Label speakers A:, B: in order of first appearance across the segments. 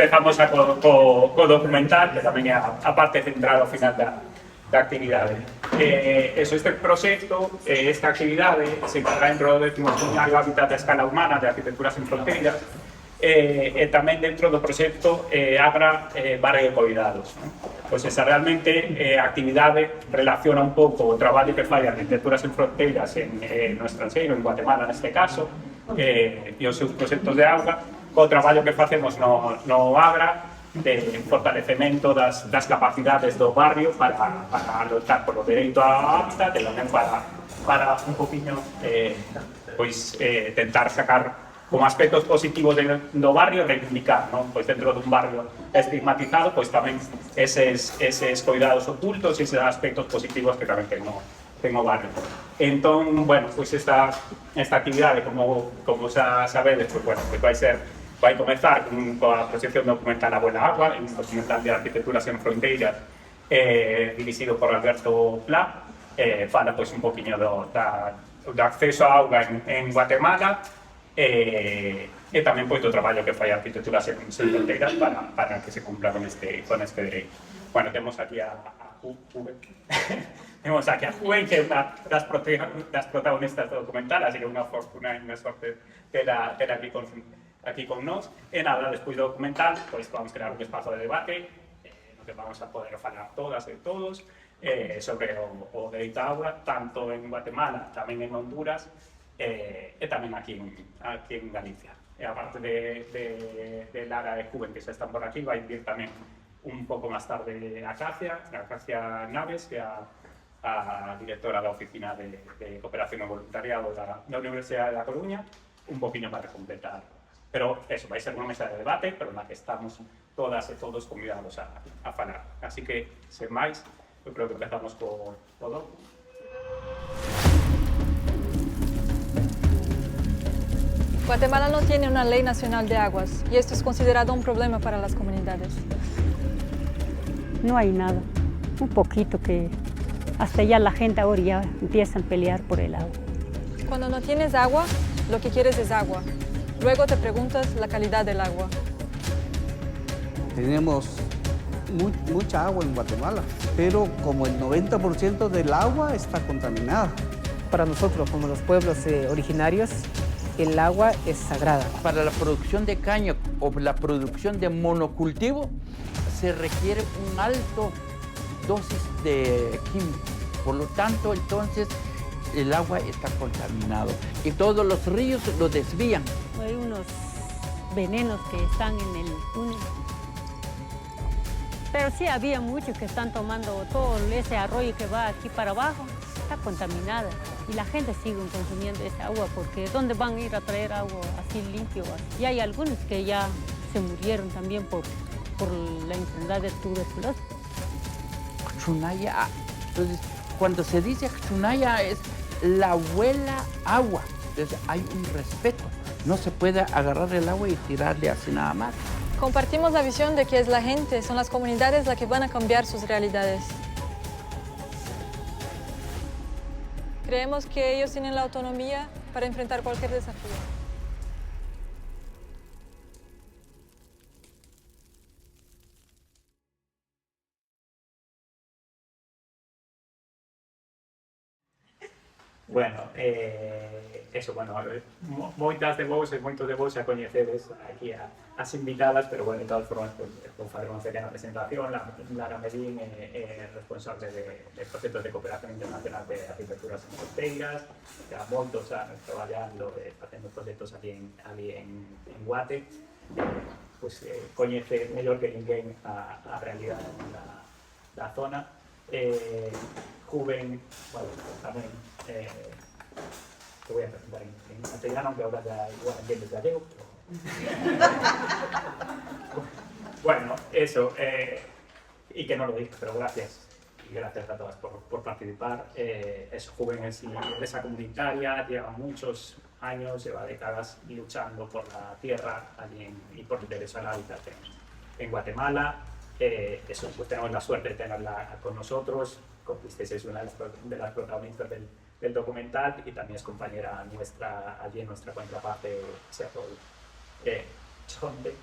A: empezamos co documental, que tamén é a parte central ao final da actividade. Este proxecto, esta actividade, se encarga dentro do 11º Hábitat da Escala Humana de Arquitectura Sen Fronteiras, e tamén dentro do proxecto Agra Barrio de Coidados. Pois esa realmente a actividade relaciona un pouco o traballo que fai a Arquitectura Sen Fronteiras no estranxeiro, en Guatemala neste caso, e os seus proxectos de auga, co traballo que facemos no Agra, de fortalecemento das capacidades do barrio para lotar polo dereito á hábitat e tamén para un poquinho tentar sacar como aspectos positivos do barrio e reivindicar, non? Pois dentro dun barrio estigmatizado, pois tamén eses cuidados ocultos e eses aspectos positivos que tamén ten o barrio. Entón, bueno, pois esta actividade, como xa sabedes, pois bueno, pois vai comezar coa proxección documental A Buena Agua, un documental de Arquitectura Sen Fronteiras, dirixido por Alberto Pla, fala pois un poquinho do acceso á auga en Guatemala, e tamén pois do traballo que fai a Arquitectura Sen Fronteiras para que se cumpla con este dereito. Bueno, temos aquí a Juven, temos aquí a Juven, que é unha das protagonistas do documental, así que unha fortuna e unha sorte tela aquí con nós. E nada, despois do documental, pois vamos crear un espazo de debate no que vamos a poder falar todas e todos sobre o dereito á auga, tanto en Guatemala, tamén en Honduras, e tamén aquí en Galicia. E a parte de Lara e Juven, que xa están por aquí, vai vir tamén un pouco máis tarde a Cacia Naves, que é a directora da Oficina de Cooperación e Voluntariado da Universidade da Coruña, un poquinho para completar. Pero eso, vai ser unha mesa de debate, pero na que estamos todas e todos convidados a falar. Así que, sen máis, eu creo que empezamos co todo.
B: Guatemala no tiene una ley nacional de aguas y esto es considerado un problema para las comunidades.
C: No hay nada, un poquito que hasta ya la gente ahora ya empieza a pelear por el agua.
B: Cuando no tienes agua, lo que quieres es agua. Luego te preguntas la calidad del agua.
D: Tenemos mucha agua en Guatemala, pero como el 90% del agua está contaminada.
E: Para nosotros, como los pueblos originarios, el agua es sagrada.
F: Para la producción de caña o la producción de monocultivo se requiere un alto dosis de químicos. Por lo tanto, entonces, el agua está contaminado y todos los ríos lo desvían.
C: Hay unos venenos que están en el túnel. Pero sí había muchos que están tomando todo ese arroyo que va aquí para abajo, está contaminada. Y la gente sigue consumiendo esa agua porque ¿dónde van a ir a traer agua así limpio? Y hay algunos que ya se murieron también por la enfermedad de tuberculosis.
F: Cachunaya, entonces cuando se dice Cachunaya es la abuela agua, entonces hay un respeto. No se puede agarrar el agua y tirarle así nada más.
B: Compartimos la visión de que es la gente, son las comunidades las que van a cambiar sus realidades. Creemos que ellos tienen la autonomía para enfrentar cualquier desafío.
A: Bueno, moitos de vos xa coñecedes aquí as invitadas, pero bueno, de todas formas, vou fazer unha pequena presentación. Lara Medín é responsable de proxectos de cooperación internacional de Arquitectura Sen Fronteiras, que há moitos anos traballando, facendo proxectos ali en Guate, coñece mellor que ninguén a realidade da zona. Juven, bueno, tamén te voy a presentar en castellano, aunque ahora ya igual entiendes gallego. Bueno, eso, y que no lo dije, pero gracias. Y gracias a todas por participar. Eso, Juven es empresa comunitaria, lleva muchos años, lleva décadas luchando por la tierra y por el derecho al hábitat en Guatemala. Eso, pues tenemos la suerte de tenerla con nosotros. Conquistes es una de las protagonistas del documental y también es compañera nuestra allí en nuestra contraparte Seattle. Chonde,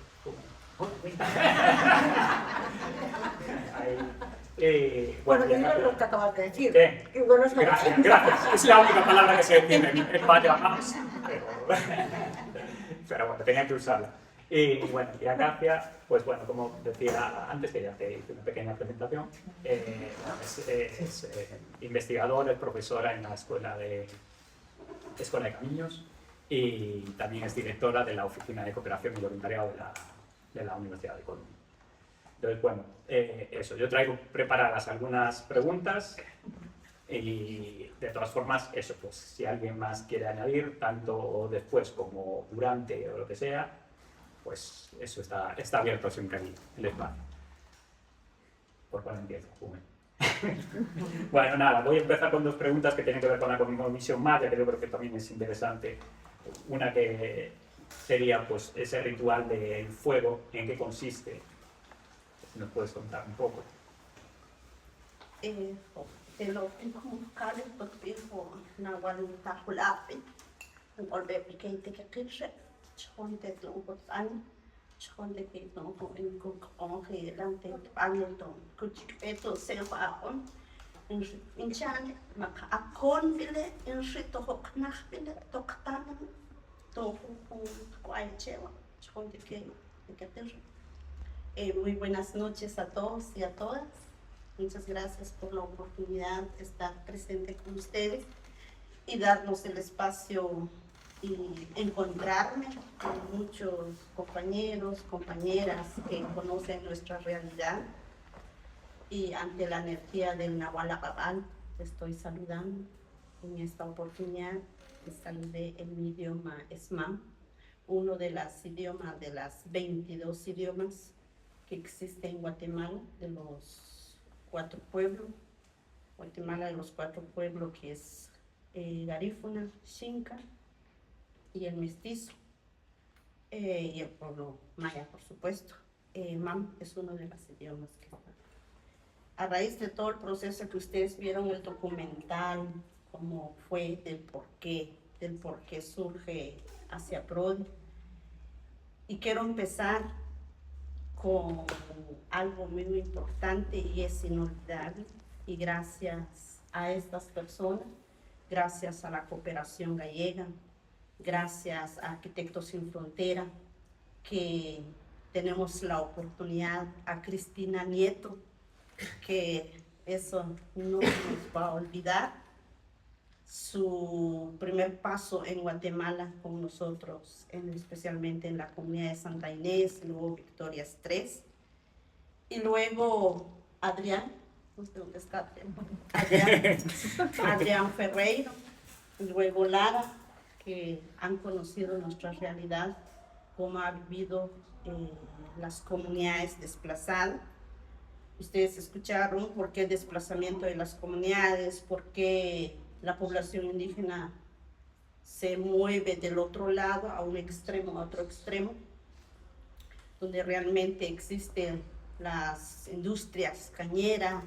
G: Bueno,
A: ya
G: mira
A: está.
G: lo que acabas de decir.
A: ¿Qué?
G: Qué buenos
A: Gracias, gracias. Es la única palabra que se entiende en español, vamos. Pero bueno, tenía que usarla. Y bueno, y Acacia, pues bueno, como decía antes, que ya te hice una pequeña presentación, es investigadora, es profesora en la Escuela de Caminos y también es directora de la Oficina de Cooperación y Voluntariado de la Universidad de Colombia. Entonces, bueno, eso, yo traigo preparadas algunas preguntas y de todas formas, eso, pues si alguien más quiere añadir, tanto después como durante o lo que sea, pues eso está abierto siempre ahí, el espacio. ¿Por cuál empiezo? Bueno, nada, voy a empezar con dos preguntas que tienen que ver con la Comisión Maya, que yo creo que también es interesante. Una que sería, pues, ese ritual del fuego, ¿en qué consiste? ¿Nos puedes contar un poco?
G: El convocar el potipo Nahual Tajulape, un golpe piquete que quise, chonte de un botán, chonte que no en conge delante de Hamilton, cuchipeto se bajon, en chan, maca acon vile, en rito hoknach vile, toctan, tofu, cuaychewa, chonte que te muy buenas noches a todos y a todas. Muchas gracias por la oportunidad de estar presente con ustedes y darnos el espacio y encontrarme con muchos compañeros, compañeras que conocen nuestra realidad. Y ante la energía del Nahual Agabal, estoy saludando en esta oportunidad. Saludé en mi idioma Esmán, uno de los idiomas, de las 22 idiomas que existe en Guatemala, de los 4 pueblos. Guatemala de los 4 pueblos, que es Garífuna, Xinca y el mestizo, y el pueblo maya, por supuesto. Mam es uno de los idiomas que está. A raíz de todo el proceso que ustedes vieron, el documental, cómo fue, del por qué surge hacia Prodi, y quiero empezar con algo muy importante y es inolvidable, y gracias a estas personas, gracias a la cooperación gallega, gracias a Arquitectos Sin Frontera, que tenemos la oportunidad, a Cristina Nieto, que eso no nos va a olvidar, su primer paso en Guatemala con nosotros, especialmente en la comunidad de Santa Inés, luego Victorias 3, y luego Adrián, no sé dónde está Adrián Ferreiro, y luego Lara, que han conocido nuestra realidad, cómo ha vivido las comunidades desplazadas. Ustedes escucharon por qué el desplazamiento de las comunidades, por qué la población indígena se mueve del otro lado, a un extremo a otro extremo, donde realmente existen las industrias cañeras,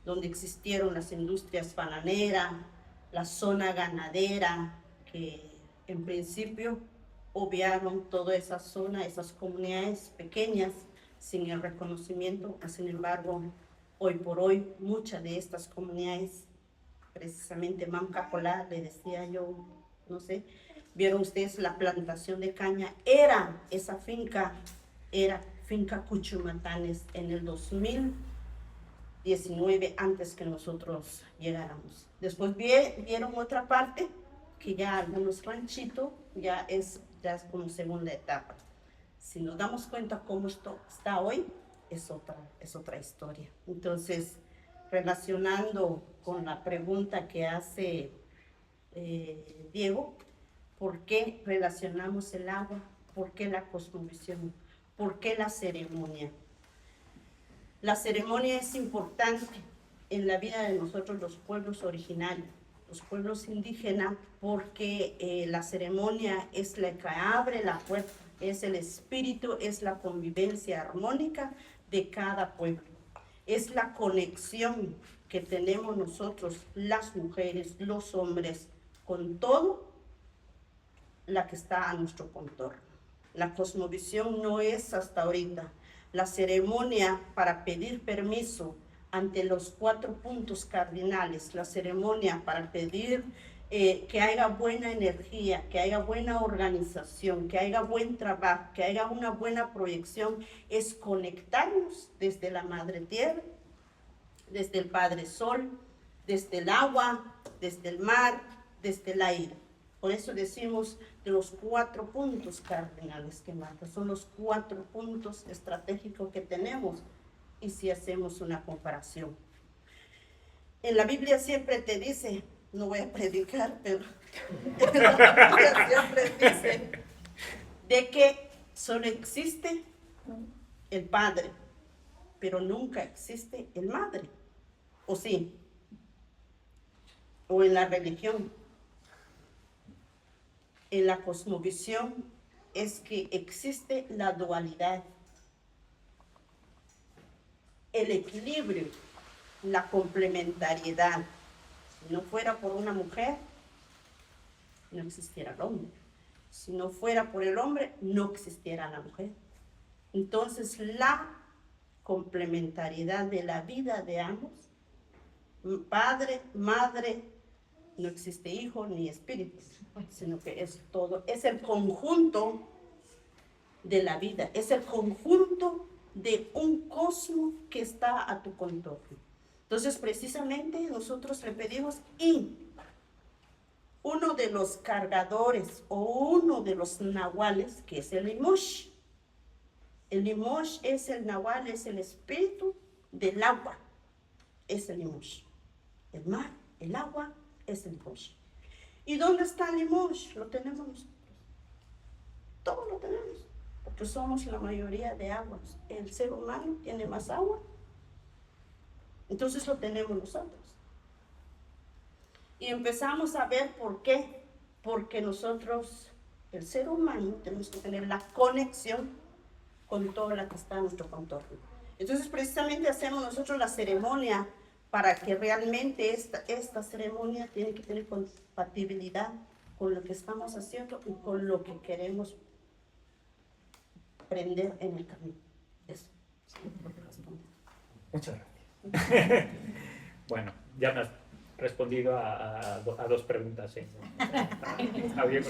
G: donde existieron las industrias bananeras, la zona ganadera, que en principio obviaron toda esa zona, esas comunidades pequeñas, sin el reconocimiento. Sin embargo, hoy por hoy, muchas de estas comunidades, precisamente Mamcacolá, le decía yo, no sé, vieron ustedes la plantación de caña, esa finca era finca Cuchumatanes en el 2019, antes que nosotros llegáramos. Después vieron otra parte, que ya algunos ranchitos, ya es como segunda etapa. Si nos damos cuenta cómo esto está hoy, es otra historia. Entonces, relacionando con la pregunta que hace Diego, ¿por qué relacionamos el agua? ¿Por qué la cosmovisión? ¿Por qué la ceremonia? La ceremonia es importante en la vida de nosotros, los pueblos originarios, los pueblos indígenas, porque la ceremonia es la que abre la puerta, es el espíritu, es la convivencia armónica de cada pueblo. Es la conexión que tenemos nosotros, las mujeres, los hombres, con todo la que está a nuestro contorno. La cosmovisión no es hasta ahorita. La ceremonia para pedir permiso ante los 4 puntos cardinales, la ceremonia para pedir que haya buena energía, que haya buena organización, que haya buen trabajo, que haya una buena proyección, es conectarnos desde la Madre Tierra, desde el Padre Sol, desde el agua, desde el mar, desde el aire. Por eso decimos de los 4 puntos cardinales que marca, son los 4 puntos estratégicos que tenemos. Y si hacemos una comparación, en la Biblia siempre te dice, no voy a predicar, pero en la Biblia siempre dice de que solo existe el Padre, pero nunca existe el Madre, ¿o sí? O en la religión, en la cosmovisión, es que existe la dualidad, el equilibrio, la complementariedad. Si no fuera por una mujer, no existiera el hombre. Si no fuera por el hombre, no existiera la mujer. Entonces, la complementariedad de la vida de ambos, padre, madre, no existe hijo ni espíritu, sino que es todo, es el conjunto de la vida, es el conjunto de un cosmos que está a tu contorno. Entonces, precisamente nosotros le pedimos, y uno de los cargadores o uno de los nahuales, que es el Limosh. El Limosh es el nahual, es el espíritu del agua, es el Limosh. El mar, el agua, es el Limosh. ¿Y dónde está el Limosh? Lo tenemos nosotros. Todo lo tenemos, porque somos la mayoría de aguas. El ser humano tiene más agua, entonces lo tenemos nosotros. Y empezamos a ver por qué. Porque nosotros, el ser humano, tenemos que tener la conexión con toda la que está en nuestro contorno. Entonces, precisamente hacemos nosotros la ceremonia para que realmente esta ceremonia tiene que tener compatibilidad con lo que estamos haciendo y con lo que queremos aprender en el camino. Eso.
A: Muchas gracias. Bueno, ya me has respondido a 2 preguntas. Está bien.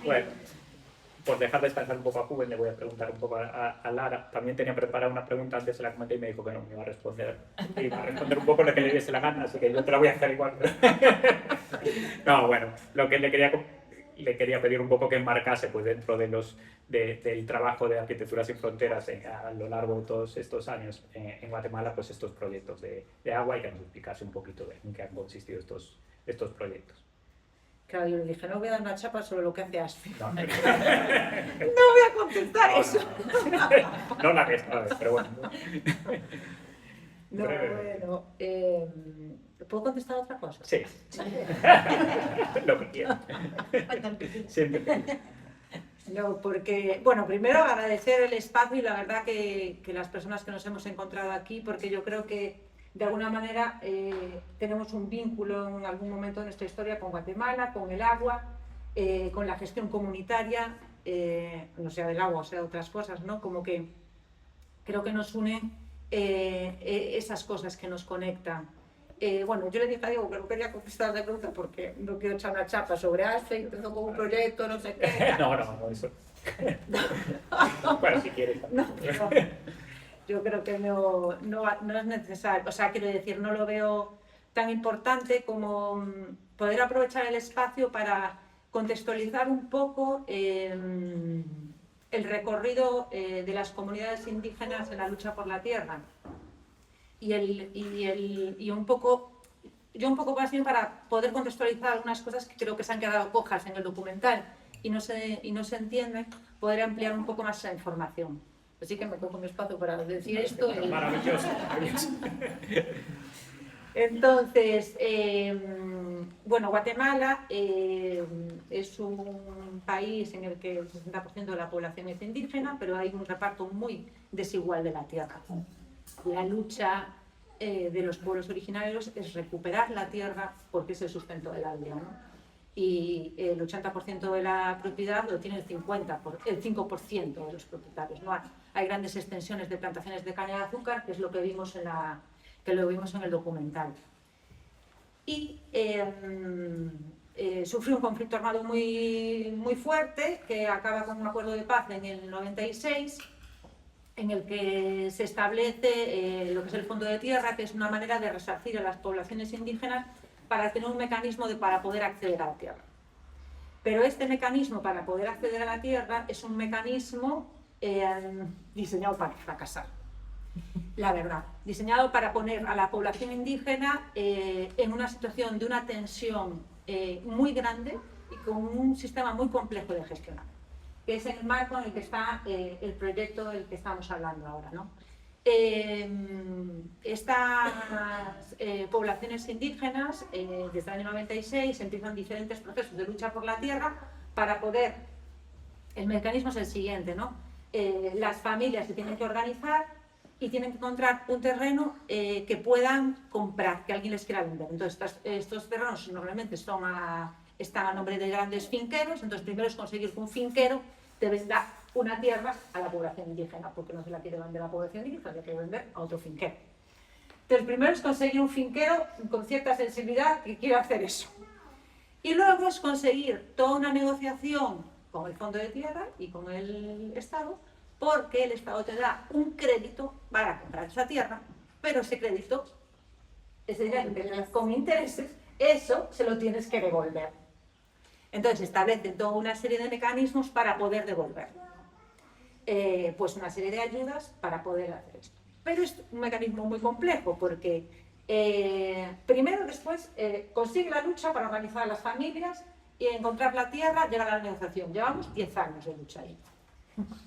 A: Bueno, por dejar descansar un poco a Juven, le voy a preguntar un poco a Lara. También tenía preparada una pregunta, antes se la comenté y me dijo que no me iba a responder. Iba a responder un poco lo que le diese la gana, así que yo te la voy a hacer igual. No, bueno, lo que le quería pedir un poco que enmarcase pues, dentro de del trabajo de Arquitectura Sin Fronteras a lo largo de todos estos años en Guatemala, pues estos proyectos de agua, y que nos explicase un poquito en qué han consistido estos proyectos.
H: Claro, yo le dije, no voy a dar una chapa sobre lo que hace ASFI.
A: No,
H: no voy a contestar eso.
A: No la que esta vez, pero bueno.
H: No, bueno, ¿puedo contestar otra cosa?
A: Sí. Lo que quieras. Siempre.
H: No, porque, bueno, primero agradecer el espacio y la verdad que las personas que nos hemos encontrado aquí, porque yo creo que de alguna manera tenemos un vínculo en algún momento de nuestra historia con Guatemala, con el agua, con la gestión comunitaria, no sea del agua o sea de otras cosas, ¿no? Como que creo que nos unen esas cosas que nos conectan. Bueno, yo le dije a Diego que no quería contestar la pregunta porque no quiero echar una chapa sobre ASFE, empezó con un proyecto, no sé qué.
A: No, eso. Bueno, si quieres.
H: No, yo creo que no es necesario, o sea, quiero decir, no lo veo tan importante como poder aprovechar el espacio para contextualizar un poco el recorrido de las comunidades indígenas en la lucha por la tierra y un poco más bien para poder contextualizar algunas cosas que creo que se han quedado cojas en el documental y no se entienden, poder ampliar un poco más esa información. Así que me cojo mi espacio para decir esto.
A: Maravilloso.
H: Entonces, bueno, Guatemala es un país en el que el 60% de la población es indígena, pero hay un reparto muy desigual de la tierra. La lucha de los pueblos originarios es recuperar la tierra porque es el sustento de la vida, ¿no? y el 80% de la propiedad lo tiene el 5% de los propietarios, ¿no? Hay grandes extensiones de plantaciones de caña de azúcar, que es lo que vimos en el documental. Y sufrió un conflicto armado muy fuerte, que acaba con un acuerdo de paz en el 96, en el que se establece lo que es el Fondo de Tierra, que es una manera de resarcir a las poblaciones indígenas para tener un mecanismo para poder acceder a la tierra. Pero este mecanismo para poder acceder a la tierra es un mecanismo diseñado para fracasar, la verdad. Diseñado para poner a la población indígena en una situación de una tensión muy grande y con un sistema muy complejo de gestionar, que es el marco en el que está el proyecto del que estamos hablando ahora, ¿no? Estas poblaciones indígenas, desde el año 96, empiezan diferentes procesos de lucha por la tierra para poder... El mecanismo es el siguiente, ¿no? Las familias se tienen que organizar y tienen que encontrar un terreno que puedan comprar, que alguien les quiera vender. Entonces, estos terrenos normalmente están a nombre de grandes finqueros. Entonces, primero es conseguir que un finquero te venda una tierra a la población indígena, porque no se la quiere vender a la población indígena, la quiere vender a otro finquero. Entonces, primero es conseguir un finquero con cierta sensibilidad que quiera hacer eso. Y luego es conseguir toda una negociación con el Fondo de Tierra y con el Estado, porque el Estado te da un crédito para comprar esa tierra, pero ese crédito, ese dinero con intereses, eso se lo tienes que devolver. Entonces establecen toda una serie de mecanismos para poder devolverlo. Pues una serie de ayudas para poder hacer esto. Pero es un mecanismo muy complejo porque primero después consigue la lucha para organizar a las familias y encontrar la tierra, llega a la negociación. Llevamos 10 años de lucha ahí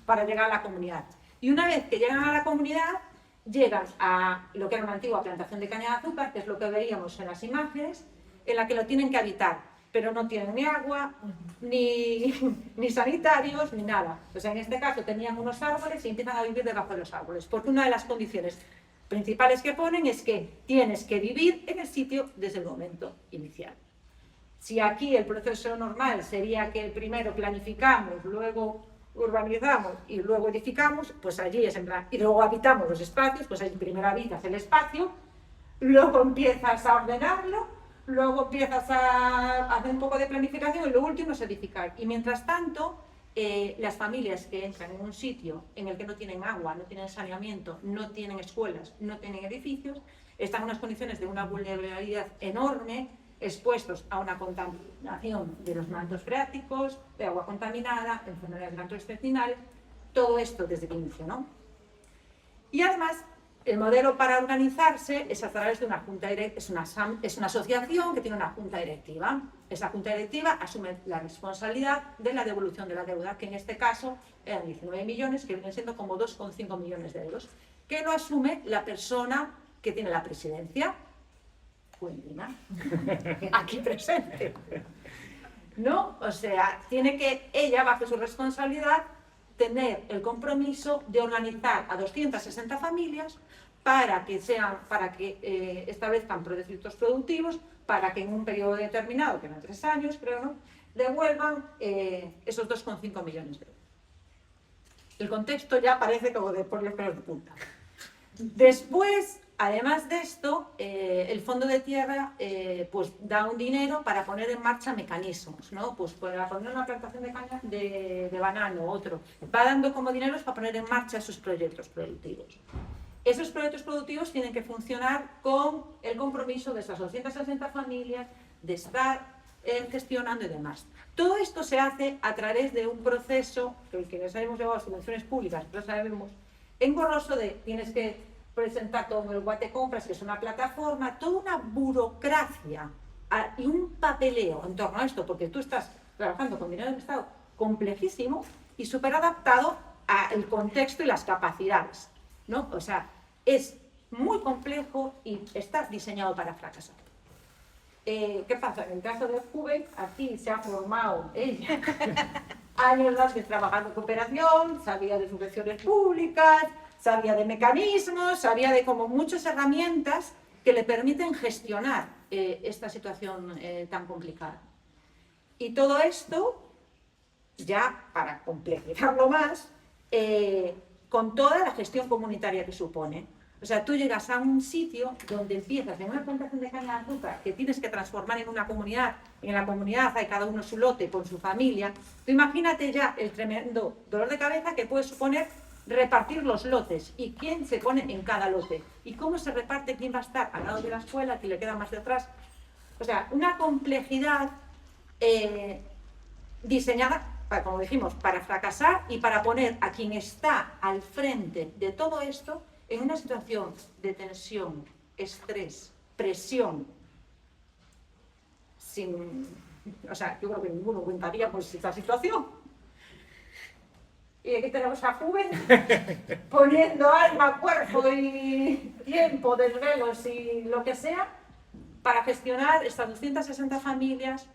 H: para llegar a la comunidad. Y una vez que llegan a la comunidad, llegan a lo que era una antigua plantación de caña de azúcar, que es lo que veíamos en las imágenes, en la que lo tienen que habitar, pero no tienen ni agua, ni sanitarios, ni nada. O sea, en este caso tenían unos árboles y empiezan a vivir debajo de los árboles, porque una de las condiciones principales que ponen es que tienes que vivir en el sitio desde el momento inicial. Si aquí el proceso normal sería que primero planificamos, luego urbanizamos y luego edificamos, pues allí es en plan, y luego habitamos los espacios, pues allí primero habitas el espacio, luego empiezas a ordenarlo, luego empiezas a hacer un poco de planificación y lo último es edificar. Y mientras tanto, las familias que entran en un sitio en el que no tienen agua, no tienen saneamiento, no tienen escuelas, no tienen edificios, están en unas condiciones de una vulnerabilidad enorme, expuestos a una contaminación de los mantos freáticos, de agua contaminada, enfermedades gastrointestinales, todo esto desde el inicio, ¿no? Y además, el modelo para organizarse es a través de una junta directiva, es una asociación que tiene una junta directiva. Esa junta directiva asume la responsabilidad de la devolución de la deuda, que en este caso eran 19 millones, que vienen siendo como 2,5 millones de euros, que lo asume la persona que tiene la presidencia, aquí presente, ¿no? O sea, tiene que ella, bajo su responsabilidad, tener el compromiso de organizar a 260 familias para que establezcan proyectos productivos, para que en un periodo determinado, que eran 3 años, creo, ¿no?, devuelvan esos 2,5 millones de euros. El contexto ya parece como de por los pelos de punta. Después, además de esto, el Fondo de Tierra pues da un dinero para poner en marcha mecanismos, ¿no? Pues para poner una plantación de caña de banano, otro. Va dando como dineros para poner en marcha esos proyectos productivos. Esos proyectos productivos tienen que funcionar con el compromiso de esas 260 familias, de estar gestionando y demás. Todo esto se hace a través de un proceso, que quienes hemos llevado subvenciones públicas, lo sabemos, engorroso de tienes que presentar todo el Guate Compras, que es una plataforma, toda una burocracia y un papeleo en torno a esto, porque tú estás trabajando con dinero del Estado complejísimo y súper adaptado al contexto y las capacidades, ¿no? O sea, es muy complejo y está diseñado para fracasar. ¿Qué pasa? En el caso de Juven, aquí se ha formado ella años antes trabajando en cooperación, sabía de subvenciones públicas, sabía de mecanismos, sabía de como muchas herramientas que le permiten gestionar esta situación tan complicada. Y todo esto, ya para complejizarlo más, con toda la gestión comunitaria que supone. O sea, tú llegas a un sitio donde empiezas en una plantación de caña de azúcar que tienes que transformar en una comunidad. En la comunidad hay cada uno su lote con su familia. Tú imagínate ya el tremendo dolor de cabeza que puede suponer repartir los lotes y quién se pone en cada lote y cómo se reparte quién va a estar al lado de la escuela, quién le queda más de atrás. O sea, una complejidad diseñada, como dijimos, para fracasar y para poner a quien está al frente de todo esto en una situación de tensión, estrés, presión, o sea, yo creo que ninguno aguantaría pues esta situación. Y aquí tenemos a Juven poniendo alma, cuerpo y tiempo, desvelos y lo que sea para gestionar estas 260 familias,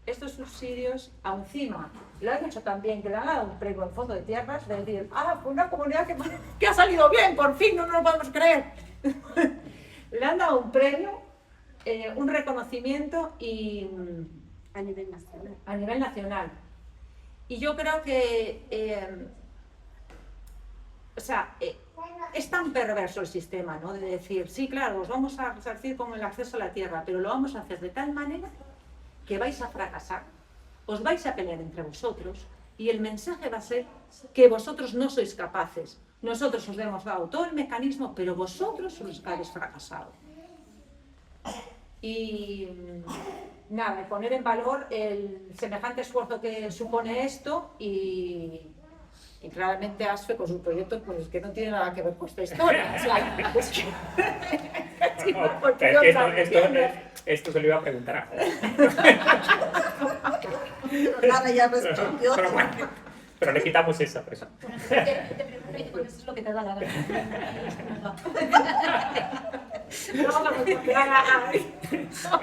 H: estos subsidios, aún encima. Lo han hecho también, que le han dado un premio al Fondo de Tierras, de decir, fue una comunidad que ha salido bien, por fin, no nos lo podemos creer. Le han dado un premio, un reconocimiento y
G: A nivel nacional.
H: a nivel nacional. Y yo creo que, es tan perverso el sistema, ¿no? De decir, sí, claro, os vamos a resarcir con el acceso a la tierra, pero lo vamos a hacer de tal manera que vais a fracasar, os vais a pelear entre vosotros y el mensaje va a ser que vosotros no sois capaces. Nosotros os hemos dado todo el mecanismo, pero vosotros sois habéis fracasado. Y nada, poner en valor el semejante esfuerzo que supone esto y claramente ASFE con sus proyectos pues que no tiene nada que ver con esta historia. O sea,
A: Esto se lo iba a preguntar a
G: Pero Lara ya respondió.
A: pero le quitamos esa presión.
G: Eso es lo que te da la gana.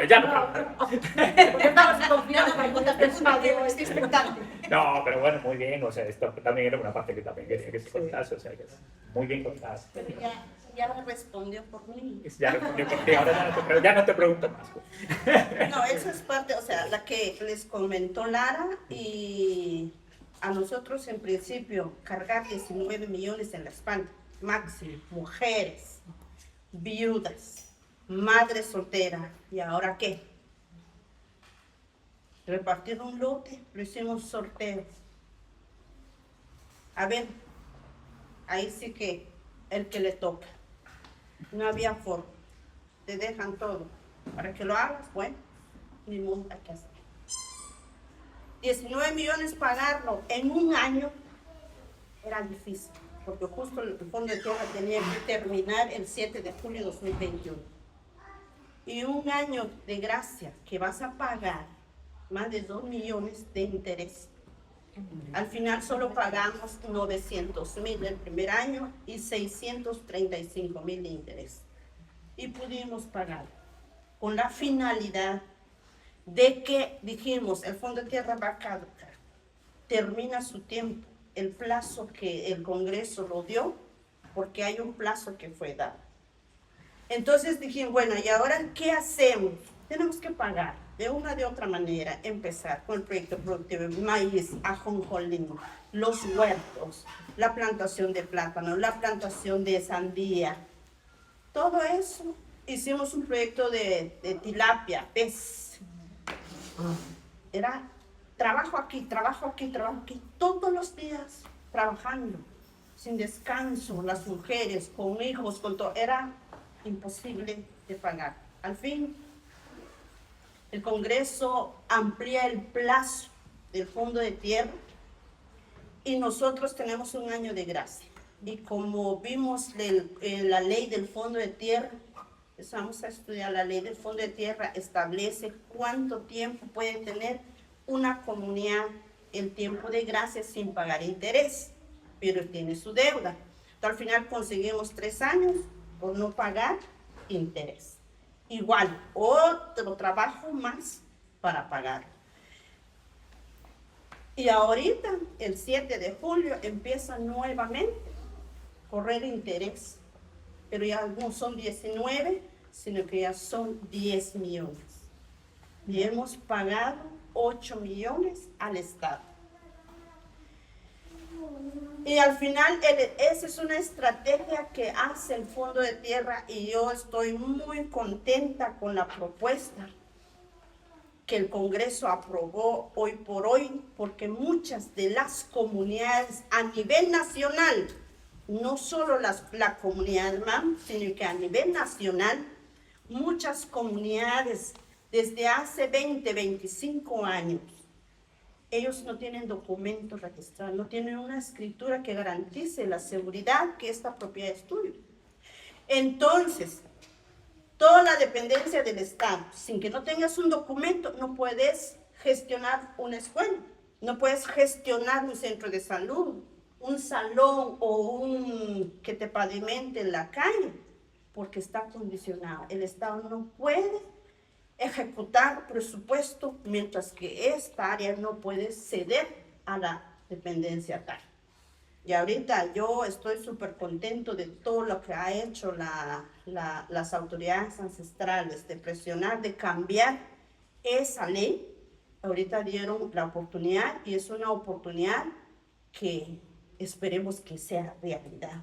A: Ya no.
H: Porque estamos confiando en que
G: Estoy expectante.
A: No, pero bueno, muy bien. O sea, esto también era una parte que también quería que se contase. O sea, que muy bien contadas.
G: Pero ya respondió por mí.
A: Ya respondió por ti, ahora ya no te pregunto más.
G: No, esa es parte, o sea, la que les comentó Lara y a nosotros en principio cargar 19 millones en la espalda, máximo, mujeres, viudas, madres solteras, ¿y ahora qué? Repartir un lote, lo hicimos sorteo. A ver, ahí sí que el que le toca. No había forma, te dejan todo. Para que lo hagas, bueno, ni modo hay que hacer. 19 millones pagarlo en un año era difícil, porque justo el Fondo de Tierra tenía que terminar el 7 de julio de 2021. Y un año de gracia que vas a pagar más de 2 millones de interés. Al final solo pagamos 900,000 el primer año y 635,000 de interés. Y pudimos pagar con la finalidad de que dijimos, el Fondo de Tierra va a caducar, termina su tiempo, el plazo que el Congreso lo dio, porque hay un plazo que fue dado. Entonces dijimos, bueno, ¿y ahora qué hacemos? Tenemos que pagar, de una de otra manera, empezar con el proyecto productivo, maíz, ajonjolí, los huertos, la plantación de plátano, la plantación de sandía, todo eso. Hicimos un proyecto de tilapia, pez. Era trabajo aquí, todos los días trabajando, sin descanso, las mujeres, con hijos, con todo, era imposible de pagar. Al fin, el Congreso amplía el plazo del Fondo de Tierra y nosotros tenemos un año de gracia. Y como vimos la ley del Fondo de Tierra, empezamos a estudiar la ley del Fondo de Tierra, establece cuánto tiempo puede tener una comunidad el tiempo de gracia sin pagar interés, pero tiene su deuda. Entonces, al final conseguimos 3 años por no pagar interés. Igual, otro trabajo más para pagar. Y ahorita, el 7 de julio, empieza nuevamente a correr interés. Pero ya no son 19, sino que ya son 10 millones. Y hemos pagado 8 millones al Estado. Y al final, esa es una estrategia que hace el Fondo de Tierra y yo estoy muy contenta con la propuesta que el Congreso aprobó hoy por hoy, porque muchas de las comunidades a nivel nacional, no solo la comunidad MAM, sino que a nivel nacional, muchas comunidades desde hace 20, 25 años, ellos no tienen documentos registrados, no tienen una escritura que garantice la seguridad que esta propiedad es tuya. Entonces, toda la dependencia del Estado, sin que no tengas un documento, no puedes gestionar una escuela, no puedes gestionar un centro de salud, un salón o que te pavimente en la calle, porque está condicionado. El Estado no puede ejecutar presupuesto mientras que esta área no puede ceder a la dependencia tal. Y ahorita yo estoy súper contento de todo lo que ha hecho las autoridades ancestrales, de presionar, de cambiar esa ley. Ahorita dieron la oportunidad y es una oportunidad que esperemos que sea realidad.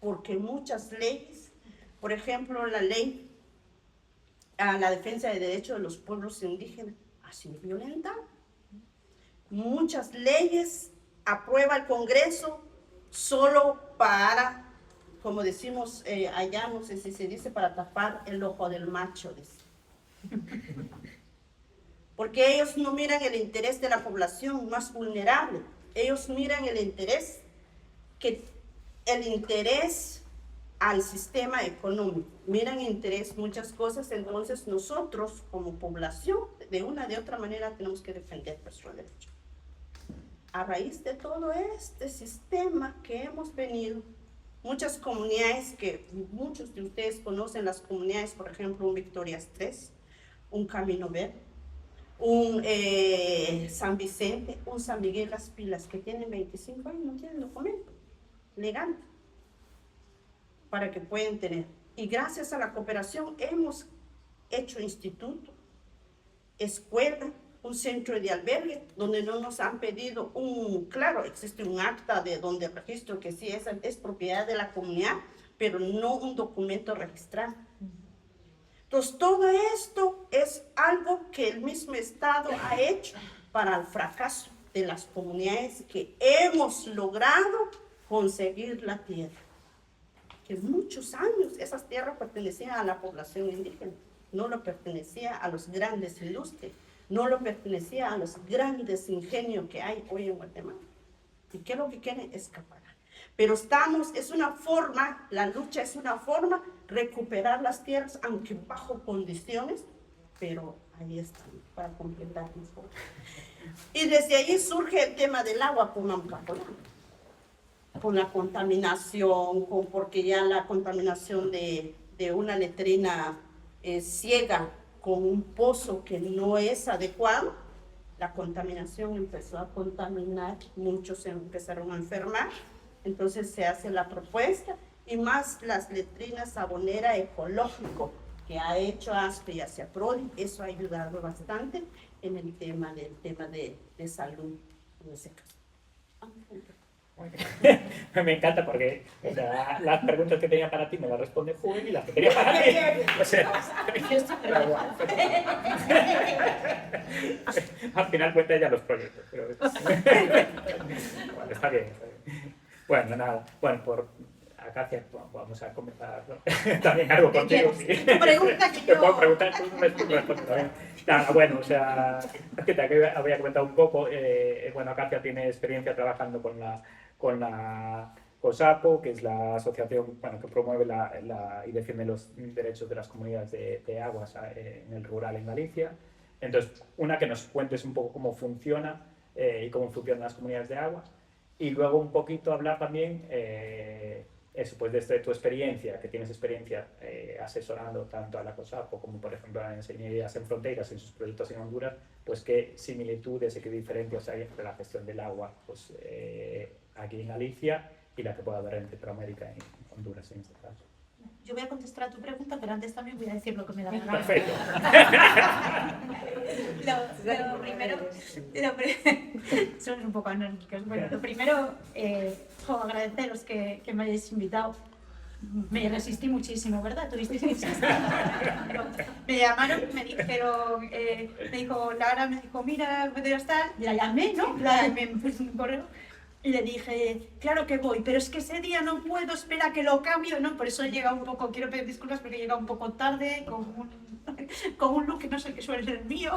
G: Porque muchas leyes, por ejemplo, la ley a la defensa de derechos de los pueblos indígenas ha sido violentada. Muchas leyes aprueba el Congreso solo para, como decimos allá, no sé si se dice, para tapar el ojo del macho. Porque ellos no miran el interés de la población más vulnerable. Ellos miran el interés al sistema económico, miran interés muchas cosas. Entonces nosotros como población de una de otra manera tenemos que defender nuestro derecho. A raíz de todo este sistema que hemos venido, muchas comunidades que muchos de ustedes conocen, las comunidades, por ejemplo, un Victorias 3, un Camino Verde, un San Vicente, un San Miguel Las Pilas, que tienen 25 años, no tienen documento legal para que puedan tener. Y gracias a la cooperación hemos hecho instituto, escuela, un centro de albergue, donde no nos han pedido claro, existe un acta de donde registro que sí es propiedad de la comunidad, pero no un documento registrado. Entonces, todo esto es algo que el mismo Estado ha hecho para el fracaso de las comunidades que hemos logrado conseguir la tierra. Que muchos años esas tierras pertenecían a la población indígena, no lo pertenecía a los grandes industrias, no lo pertenecía a los grandes ingenios que hay hoy en Guatemala. ¿Y qué es lo que quieren? Escapar. Pero es una forma, la lucha es una forma, recuperar las tierras, aunque bajo condiciones, pero ahí están, para completar un poco. Y desde ahí surge el tema del agua con la contaminación, porque ya la contaminación de una letrina ciega con un pozo que no es adecuado, la contaminación empezó a contaminar, muchos se empezaron a enfermar. Entonces se hace la propuesta y más las letrinas sabonera ecológico que ha hecho ASPE y hacia PRODI, eso ha ayudado bastante en el tema de salud en ese caso.
A: Me encanta porque las preguntas que tenía para ti me las responde Juven y las que tenía para ti. O sea, al final cuenta ella los proyectos. Pero bueno, está bien. Bueno, nada. Bueno, por Acacia, vamos a comenzar también algo contigo. Sí.
G: Tu pregunta que
A: te puedo preguntar, tú respondes también. Nada, bueno, o sea, es que te había comentado un poco. Bueno, Acacia tiene experiencia trabajando con la COSAPO, que es la asociación que promueve y defiende los derechos de las comunidades de aguas en el rural en Galicia. Entonces, una, que nos cuentes un poco cómo funciona y cómo funcionan las comunidades de aguas. Y luego un poquito hablar también, eso, pues desde tu experiencia, que tienes experiencia asesorando tanto a la COSAPO como, por ejemplo, a Enseñerías en Fronteras en sus proyectos en Honduras, pues qué similitudes y qué diferencias hay entre la gestión del agua pues, aquí en Galicia y la que puede haber en Centroamérica y en Honduras en este caso.
I: Yo voy a contestar a tu pregunta, pero antes también voy a decir lo que me da la gana.
A: Perfecto.
I: Lo primero, somos un poco anárquicos. Bueno, lo primero, agradeceros que me hayáis invitado. Me resistí muchísimo, ¿verdad? Tuvisteis que insistir. Me llamaron, me dijeron, me dijo Lara, me dijo, mira, puedes estar. La llamé, ¿no? Me puse un correo y le dije, claro que voy, pero es que ese día no puedo, espera que lo cambio, ¿no? Por eso he llegado un poco, quiero pedir disculpas porque he llegado un poco tarde, con un look que no sé qué suele ser el mío,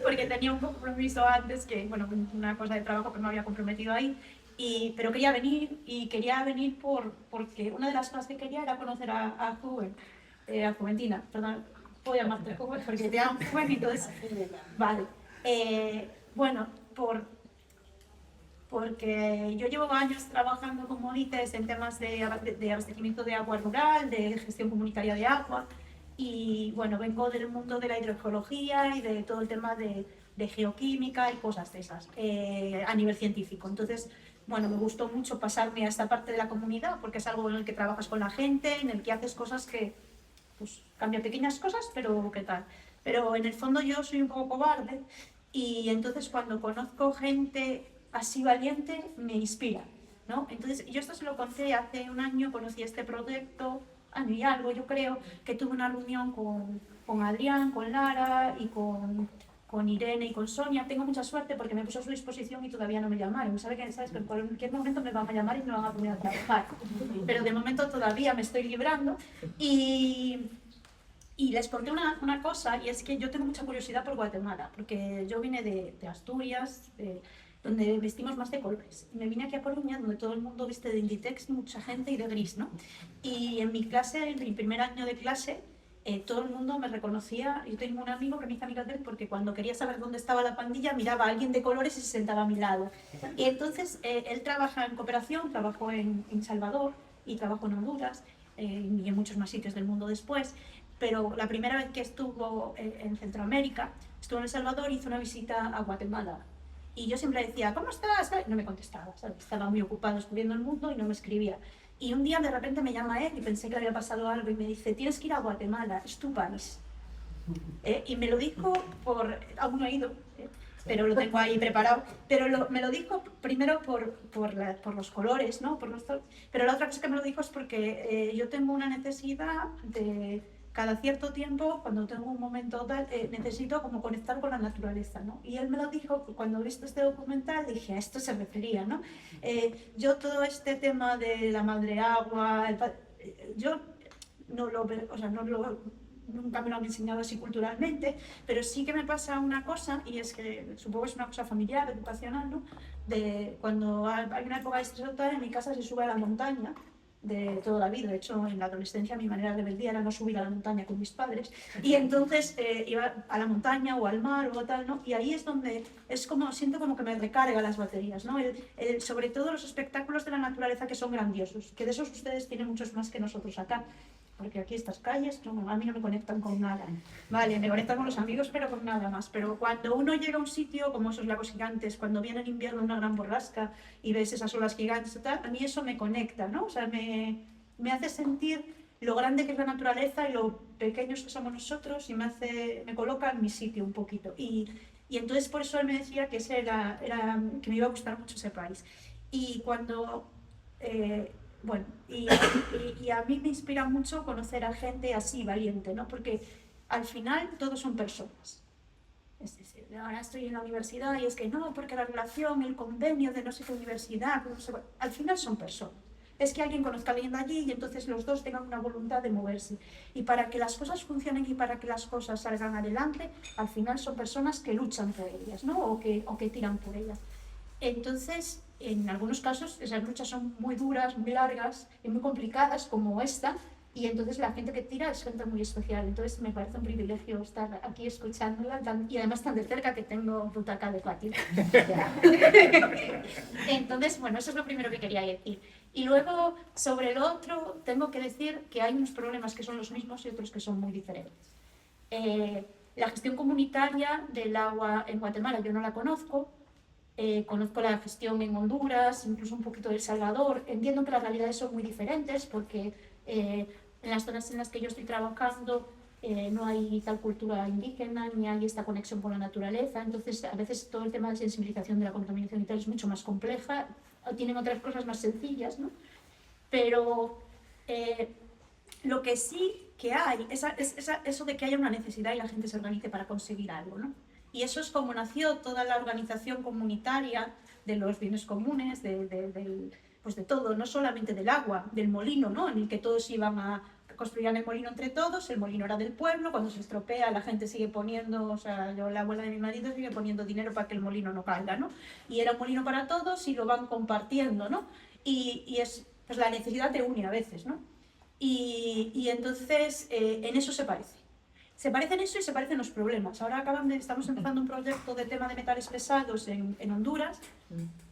I: porque tenía un compromiso antes, que, bueno, una cosa de trabajo que me había comprometido ahí. Pero quería venir porque una de las cosas que quería era conocer a Juventina, perdón, puedo llamarte Juven porque te llaman Juven, entonces, vale. Bueno, porque yo llevo años trabajando, como dices, en temas de abastecimiento de agua rural, de gestión comunitaria de agua, y bueno, vengo del mundo de la hidrogeología y de todo el tema de geoquímica y cosas de esas, a nivel científico. Entonces, bueno, me gustó mucho pasarme a esta parte de la comunidad porque es algo en el que trabajas con la gente, en el que haces cosas que, pues, cambian pequeñas cosas, pero ¿qué tal? Pero en el fondo yo soy un poco cobarde y entonces cuando conozco gente así valiente me inspira, ¿no? Entonces yo esto se lo conté hace un año, conocí este proyecto, año y algo yo creo, que tuve una reunión con Adrián, con Lara y con Irene y con Sonia. Tengo mucha suerte porque me puso a su disposición y todavía no me llamaron. ¿Sabes que en cualquier momento me van a llamar y me van a poner a trabajar? Pero de momento todavía me estoy librando. Y les conté una cosa, y es que yo tengo mucha curiosidad por Guatemala, porque yo vine de Asturias, donde vestimos más de colores. Y me vine aquí a Coruña, donde todo el mundo viste de Inditex, mucha gente, y de gris, ¿no? Y en mi clase, en mi primer año de clase, todo el mundo me reconocía. Yo tengo un amigo que me hizo amiga de él porque cuando quería saber dónde estaba la pandilla miraba a alguien de colores y se sentaba a mi lado. Y entonces él trabaja en cooperación, trabajó en Salvador y trabajó en Honduras y en muchos más sitios del mundo después. Pero la primera vez que estuvo en Centroamérica, estuvo en El Salvador y hizo una visita a Guatemala. Y yo siempre decía, ¿cómo estás? Y no me contestaba, ¿sabes? Estaba muy ocupado descubriendo el mundo y no me escribía. Y un día de repente me llama él y pensé que le había pasado algo y me dice, tienes que ir a Guatemala, es tu país. Y me lo dijo aún no he ido, pero lo tengo ahí preparado, pero me lo dijo primero por los colores, ¿no? Pero la otra cosa que me lo dijo es porque yo tengo una necesidad de cada cierto tiempo, cuando tengo un momento tal, necesito como conectar con la naturaleza, ¿no? Y él me lo dijo cuando he visto este documental, dije, a esto se refería, ¿no? Yo todo este tema de la madre agua, yo no lo veo, o sea, nunca me lo han enseñado así culturalmente, pero sí que me pasa una cosa, y es que supongo que es una cosa familiar, educacional, ¿no? De cuando hay una época de estrés total, en mi casa se sube a la montaña, de toda la vida. De hecho, en la adolescencia mi manera de rebeldía era no subir a la montaña con mis padres. Y entonces iba a la montaña o al mar o tal, ¿no? Y ahí es donde siento como que me recarga las baterías, ¿no? Sobre todo los espectáculos de la naturaleza que son grandiosos, que de esos ustedes tienen muchos más que nosotros acá. Porque aquí estas calles, no, a mí no me conectan con nada. Vale, me conectan con los amigos, pero con nada más. Pero cuando uno llega a un sitio como esos lagos gigantes, cuando viene el invierno una gran borrasca y ves esas olas gigantes y tal, a mí eso me conecta, ¿no? O sea, me hace sentir lo grande que es la naturaleza y lo pequeños que somos nosotros y me coloca en mi sitio un poquito. Y entonces por eso él me decía que que me iba a gustar mucho ese país. Y cuando... Bueno, y a mí me inspira mucho conocer a gente así, valiente, ¿no? Porque al final todos son personas. Es decir, ahora estoy en la universidad y es que no, porque la relación, el convenio de no sé qué universidad, no sé, al final son personas. Es que alguien conozca a alguien de allí y entonces los dos tengan una voluntad de moverse. Y para que las cosas funcionen y para que las cosas salgan adelante, al final son personas que luchan por ellas, ¿no? O que tiran por ellas. Entonces, en algunos casos, esas luchas son muy duras, muy largas y muy complicadas, como esta, y entonces la gente que tira es gente muy especial. Entonces, me parece un privilegio estar aquí escuchándola, y además tan de cerca que tengo butaca de fácil. Entonces, bueno, eso es lo primero que quería decir. Y luego, sobre lo otro, tengo que decir que hay unos problemas que son los mismos y otros que son muy diferentes. La gestión comunitaria del agua en Guatemala yo no la conozco. Conozco la gestión en Honduras, incluso un poquito de El Salvador. Entiendo que las realidades son muy diferentes porque en las zonas en las que yo estoy trabajando no hay tal cultura indígena, ni hay esta conexión con la naturaleza. Entonces, a veces todo el tema de sensibilización de la contaminación y tal es mucho más compleja, tienen otras cosas más sencillas, ¿no? Pero lo que sí que hay es eso de que haya una necesidad y la gente se organice para conseguir algo, ¿no? Y eso es como nació toda la organización comunitaria de los bienes comunes, pues de todo, no solamente del agua, del molino, ¿no? En el que todos iban a construir el molino entre todos, el molino era del pueblo, cuando se estropea la gente sigue poniendo, o sea, yo, la abuela de mi marido sigue poniendo dinero para que el molino no caiga, ¿no? Y era un molino para todos y lo van compartiendo, ¿no? Y es, pues la necesidad te une a veces, ¿no? Y entonces en eso se parece. Se parecen eso y se parecen los problemas. Ahora estamos empezando un proyecto de tema de metales pesados en Honduras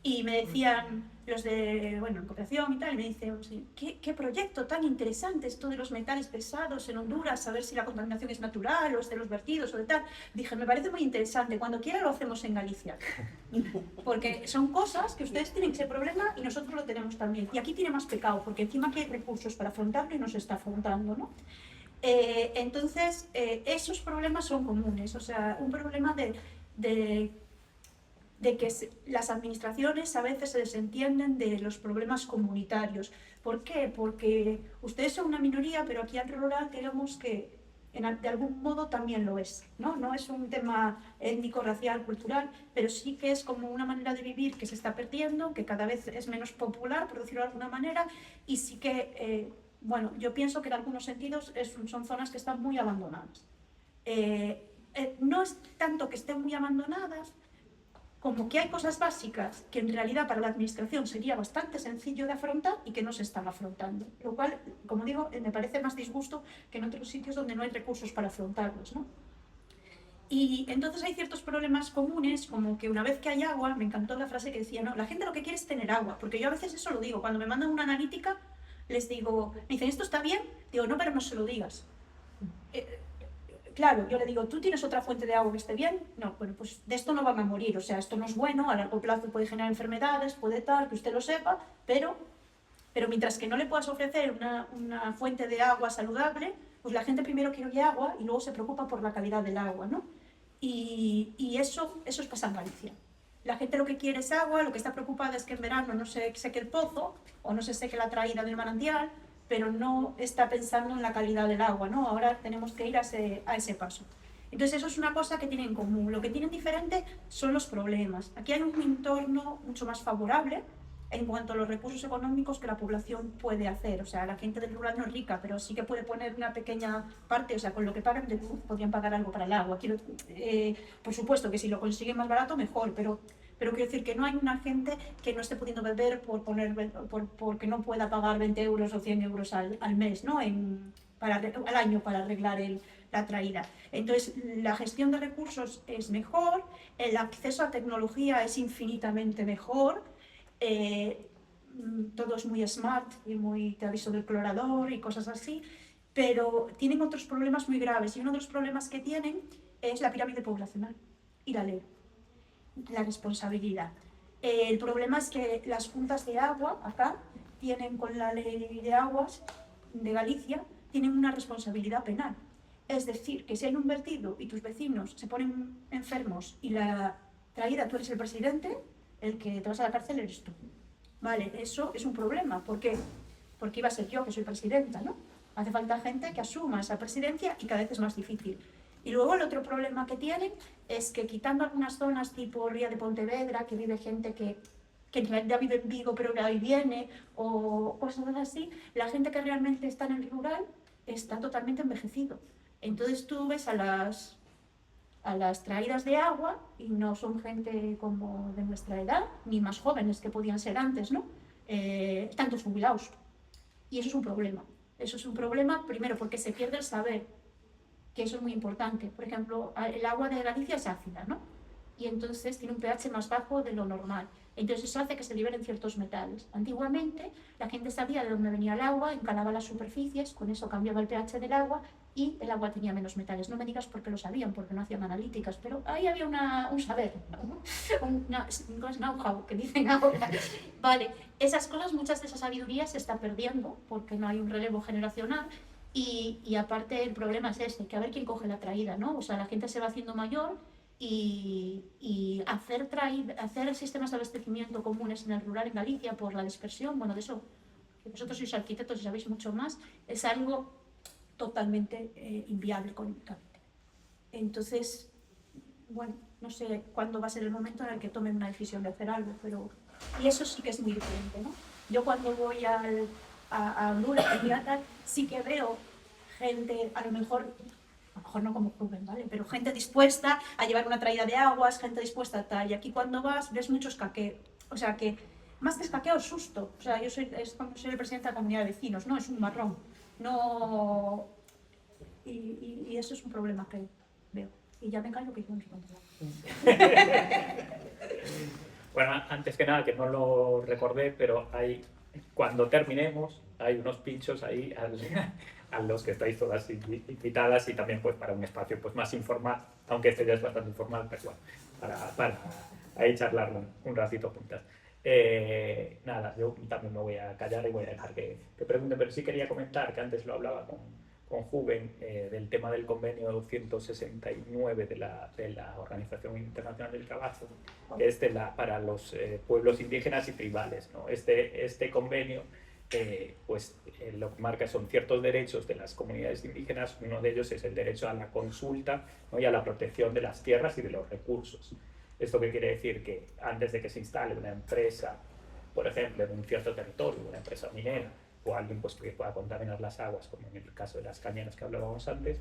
I: y me decían los de, bueno, en cooperación y tal, y me dicen, ¿qué proyecto tan interesante esto de los metales pesados en Honduras? A ver si la contaminación es natural o es de los vertidos o de tal. Dije, me parece muy interesante, cuando quiera lo hacemos en Galicia. Porque son cosas que ustedes tienen ese problema y nosotros lo tenemos también. Y aquí tiene más pecado, porque encima aquí hay recursos para afrontarlo y no se está afrontando, ¿no? Entonces, esos problemas son comunes, o sea, un problema de que las administraciones a veces se desentienden de los problemas comunitarios. ¿Por qué? Porque ustedes son una minoría, pero aquí al rural digamos que de algún modo también lo es, ¿no? No es un tema étnico, racial, cultural, pero sí que es como una manera de vivir que se está perdiendo, que cada vez es menos popular, por decirlo de alguna manera, y sí que... bueno, yo pienso que en algunos sentidos son zonas que están muy abandonadas. No es tanto que estén muy abandonadas, como que hay cosas básicas que en realidad para la administración sería bastante sencillo de afrontar y que no se están afrontando. Lo cual, como digo, me parece más disgusto que en otros sitios donde no hay recursos para afrontarlos, ¿no? Y entonces hay ciertos problemas comunes, como que una vez que hay agua, me encantó la frase que decía, no, la gente lo que quiere es tener agua, porque yo a veces eso lo digo, cuando me mandan una analítica, les digo, me dicen, ¿esto está bien? Digo, no, pero no se lo digas. Claro, yo le digo, ¿tú tienes otra fuente de agua que esté bien? No, bueno, pues de esto no van a morir, o sea, esto no es bueno, a largo plazo puede generar enfermedades, puede tal, que usted lo sepa, pero mientras que no le puedas ofrecer una fuente de agua saludable, pues la gente primero quiere agua y luego se preocupa por la calidad del agua, ¿no? Y eso es pasa en Galicia. La gente lo que quiere es agua, lo que está preocupada es que en verano no se seque el pozo o no se seque la traída del manantial, pero no está pensando en la calidad del agua, ¿no? Ahora tenemos que ir a ese paso. Entonces eso es una cosa que tienen en común. Lo que tienen diferente son los problemas. Aquí hay un entorno mucho más favorable en cuanto a los recursos económicos que la población puede hacer. O sea, la gente del rural no es rica, pero sí que puede poner una pequeña parte, o sea, con lo que pagan de luz podrían pagar algo para el agua. Por supuesto que si lo consiguen más barato, mejor, pero quiero decir que no hay una gente que no esté pudiendo beber porque no pueda pagar 20 euros o 100 euros al mes, ¿no? Al año para arreglar la traída. Entonces, la gestión de recursos es mejor, el acceso a tecnología es infinitamente mejor, todo es muy smart y muy te aviso del clorador y cosas así, pero tienen otros problemas muy graves y uno de los problemas que tienen es la pirámide poblacional y la ley, la responsabilidad. El problema es que las juntas de agua acá tienen con la ley de aguas de Galicia tienen una responsabilidad penal. Es decir, que si hay un vertido y tus vecinos se ponen enfermos y la traída tú eres el presidente, el que te vas a la cárcel eres tú. Vale, eso es un problema. ¿Por qué? Porque iba a ser yo que soy presidenta, ¿no? Hace falta gente que asuma esa presidencia y cada vez es más difícil. Y luego el otro problema que tienen es que quitando algunas zonas tipo Ría de Pontevedra, que vive gente que en realidad vive en Vigo pero ahí viene, o cosas así, la gente que realmente está en el rural está totalmente envejecido. Entonces tú ves a las traídas de agua y no son gente como de nuestra edad, ni más jóvenes que podían ser antes, ¿no? Están todos jubilados. Y eso es un problema. Eso es un problema, primero, porque se pierde el saber, que eso es muy importante. Por ejemplo, el agua de Galicia es ácida, ¿no? Y entonces tiene un pH más bajo de lo normal. Entonces eso hace que se liberen ciertos metales. Antiguamente la gente sabía de dónde venía el agua, encalaba las superficies, con eso cambiaba el pH del agua y el agua tenía menos metales. No me digas por qué lo sabían, porque no hacían analíticas, pero ahí había un saber, ¿no? un know-how, que dicen ahora. Vale, esas cosas, muchas de esas sabidurías se están perdiendo porque no hay un relevo generacional Y aparte el problema es este, que a ver quién coge la traída, ¿no? O sea, la gente se va haciendo mayor y hacer sistemas de abastecimiento comunes en el rural en Galicia por la dispersión, bueno, de eso, que vosotros sois arquitectos y sabéis mucho más, es algo totalmente inviable económicamente. Entonces, bueno, no sé cuándo va a ser el momento en el que tomen una decisión de hacer algo, pero... Y eso sí que es muy diferente, ¿no? Yo cuando voy a Honduras, sí que veo gente, a lo mejor no como Rubén, ¿vale? Pero gente dispuesta a llevar una traída de aguas, gente dispuesta a tal. Y aquí cuando vas, ves mucho escaqueo. O sea que, más que escaqueo, es susto. O sea, es como soy el presidente de la comunidad de vecinos, ¿no? Es un marrón. No... Y eso es un problema que veo. Y ya me callo que yo no sé.
A: Bueno, antes que nada, que no lo recordé, pero cuando terminemos, hay unos pinchos ahí a los que estáis todas invitadas y también pues para un espacio pues más informal, aunque este ya es bastante informal, pero bueno, para ahí charlar un ratito juntas. Nada, yo también me voy a callar y voy a dejar que pregunten, pero sí quería comentar que antes lo hablaba con Juven del tema del convenio 169 de la Organización Internacional del Trabajo, que es para los pueblos indígenas y tribales, ¿no? Este convenio lo que marca son ciertos derechos de las comunidades indígenas. Uno de ellos es el derecho a la consulta, ¿no? Y a la protección de las tierras y de los recursos. ¿Esto qué quiere decir? Que antes de que se instale una empresa, por ejemplo, en un cierto territorio, una empresa minera, o alguien pues, que pueda contaminar las aguas, como en el caso de las cañeras que hablábamos antes,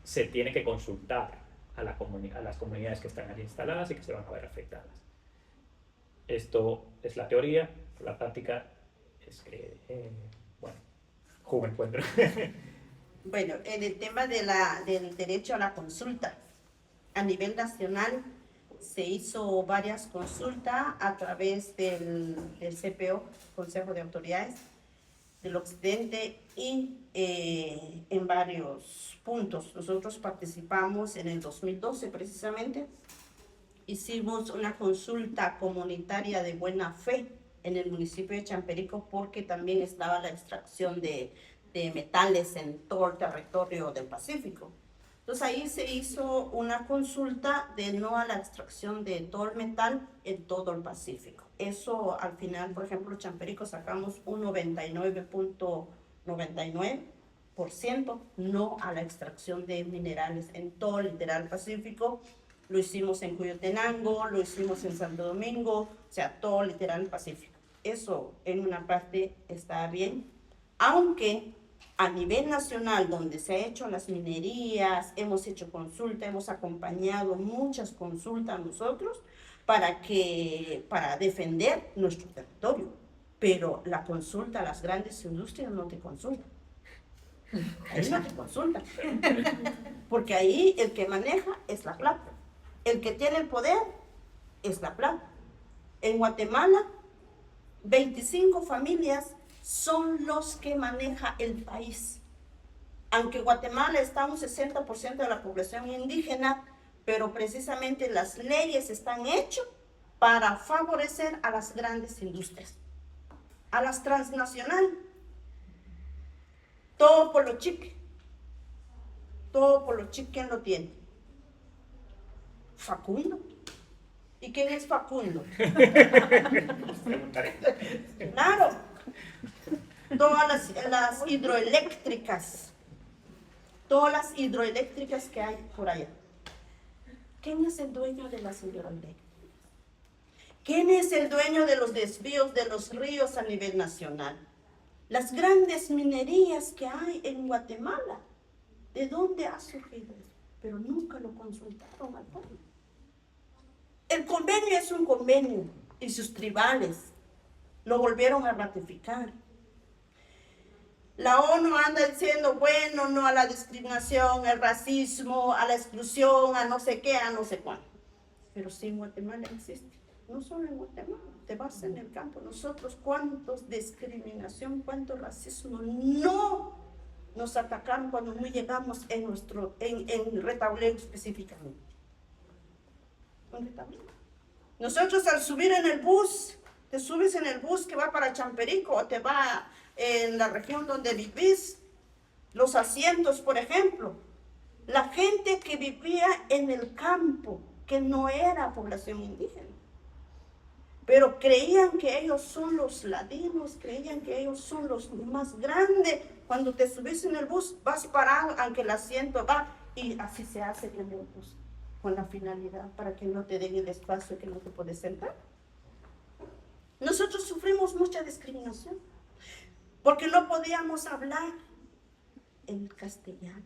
A: se tiene que consultar a las comunidades que están allí instaladas y que se van a ver afectadas. Esto es la teoría, la práctica es que, bueno, Juven encuentro.
G: Bueno, en el tema del derecho a la consulta, a nivel nacional se hizo varias consultas a través del CPO, Consejo de Autoridades del Occidente, y en varios puntos. Nosotros participamos en el 2012 precisamente, hicimos una consulta comunitaria de buena fe en el municipio de Champerico porque también estaba la extracción de metales en todo el territorio del Pacífico. Entonces ahí se hizo una consulta de no a la extracción de todo el metal en todo el Pacífico. Eso al final, por ejemplo, Champerico sacamos un 99.99% no a la extracción de minerales en todo el litoral Pacífico. Lo hicimos en Cuyotenango, lo hicimos en Santo Domingo, o sea, todo el litoral Pacífico. Eso en una parte está bien, aunque a nivel nacional, donde se ha hecho las minerías, hemos hecho consulta, hemos acompañado muchas consultas nosotros para defender nuestro territorio. Pero la consulta a las grandes industrias no te consultan. Ahí no te consultan. Porque ahí el que maneja es la plata. El que tiene el poder es la plata. En Guatemala, 25 familias son los que maneja el país. Aunque Guatemala está un 60% de la población indígena, pero precisamente las leyes están hechas para favorecer a las grandes industrias, a las transnacionales. Todo por lo chique. Todo por lo chique, ¿quién lo tiene? Facundo. ¿Y quién es Facundo? Claro. Todas las hidroeléctricas, que hay por allá. ¿Quién es el dueño de las hidroeléctricas? ¿Quién es el dueño de los desvíos de los ríos a nivel nacional? Las grandes minerías que hay en Guatemala. ¿De dónde ha surgido eso? Pero nunca lo consultaron al pueblo. El convenio es un convenio y sus tribales lo volvieron a ratificar. La ONU anda diciendo, bueno, no a la discriminación, al racismo, a la exclusión, a no sé qué, a no sé cuándo. Pero sí en Guatemala existe. No solo en Guatemala, te vas en el campo. Nosotros, ¿cuántos discriminación, cuánto racismo no nos atacaron cuando no llegamos en Retauleu específicamente? En Retauleu. Nosotros al subir en el bus, te subes en el bus que va para Champerico o te va en la región donde vivís, Los asientos, por ejemplo. La gente que vivía en el campo, que no era población indígena, pero creían que ellos son los ladinos, creían que ellos son los más grandes. Cuando te subís en el bus, vas parado, aunque el asiento va, y así se hace en el bus, con la finalidad, para que no te den el espacio que no te puedes sentar. Nosotros sufrimos mucha discriminación, porque no podíamos hablar en castellano,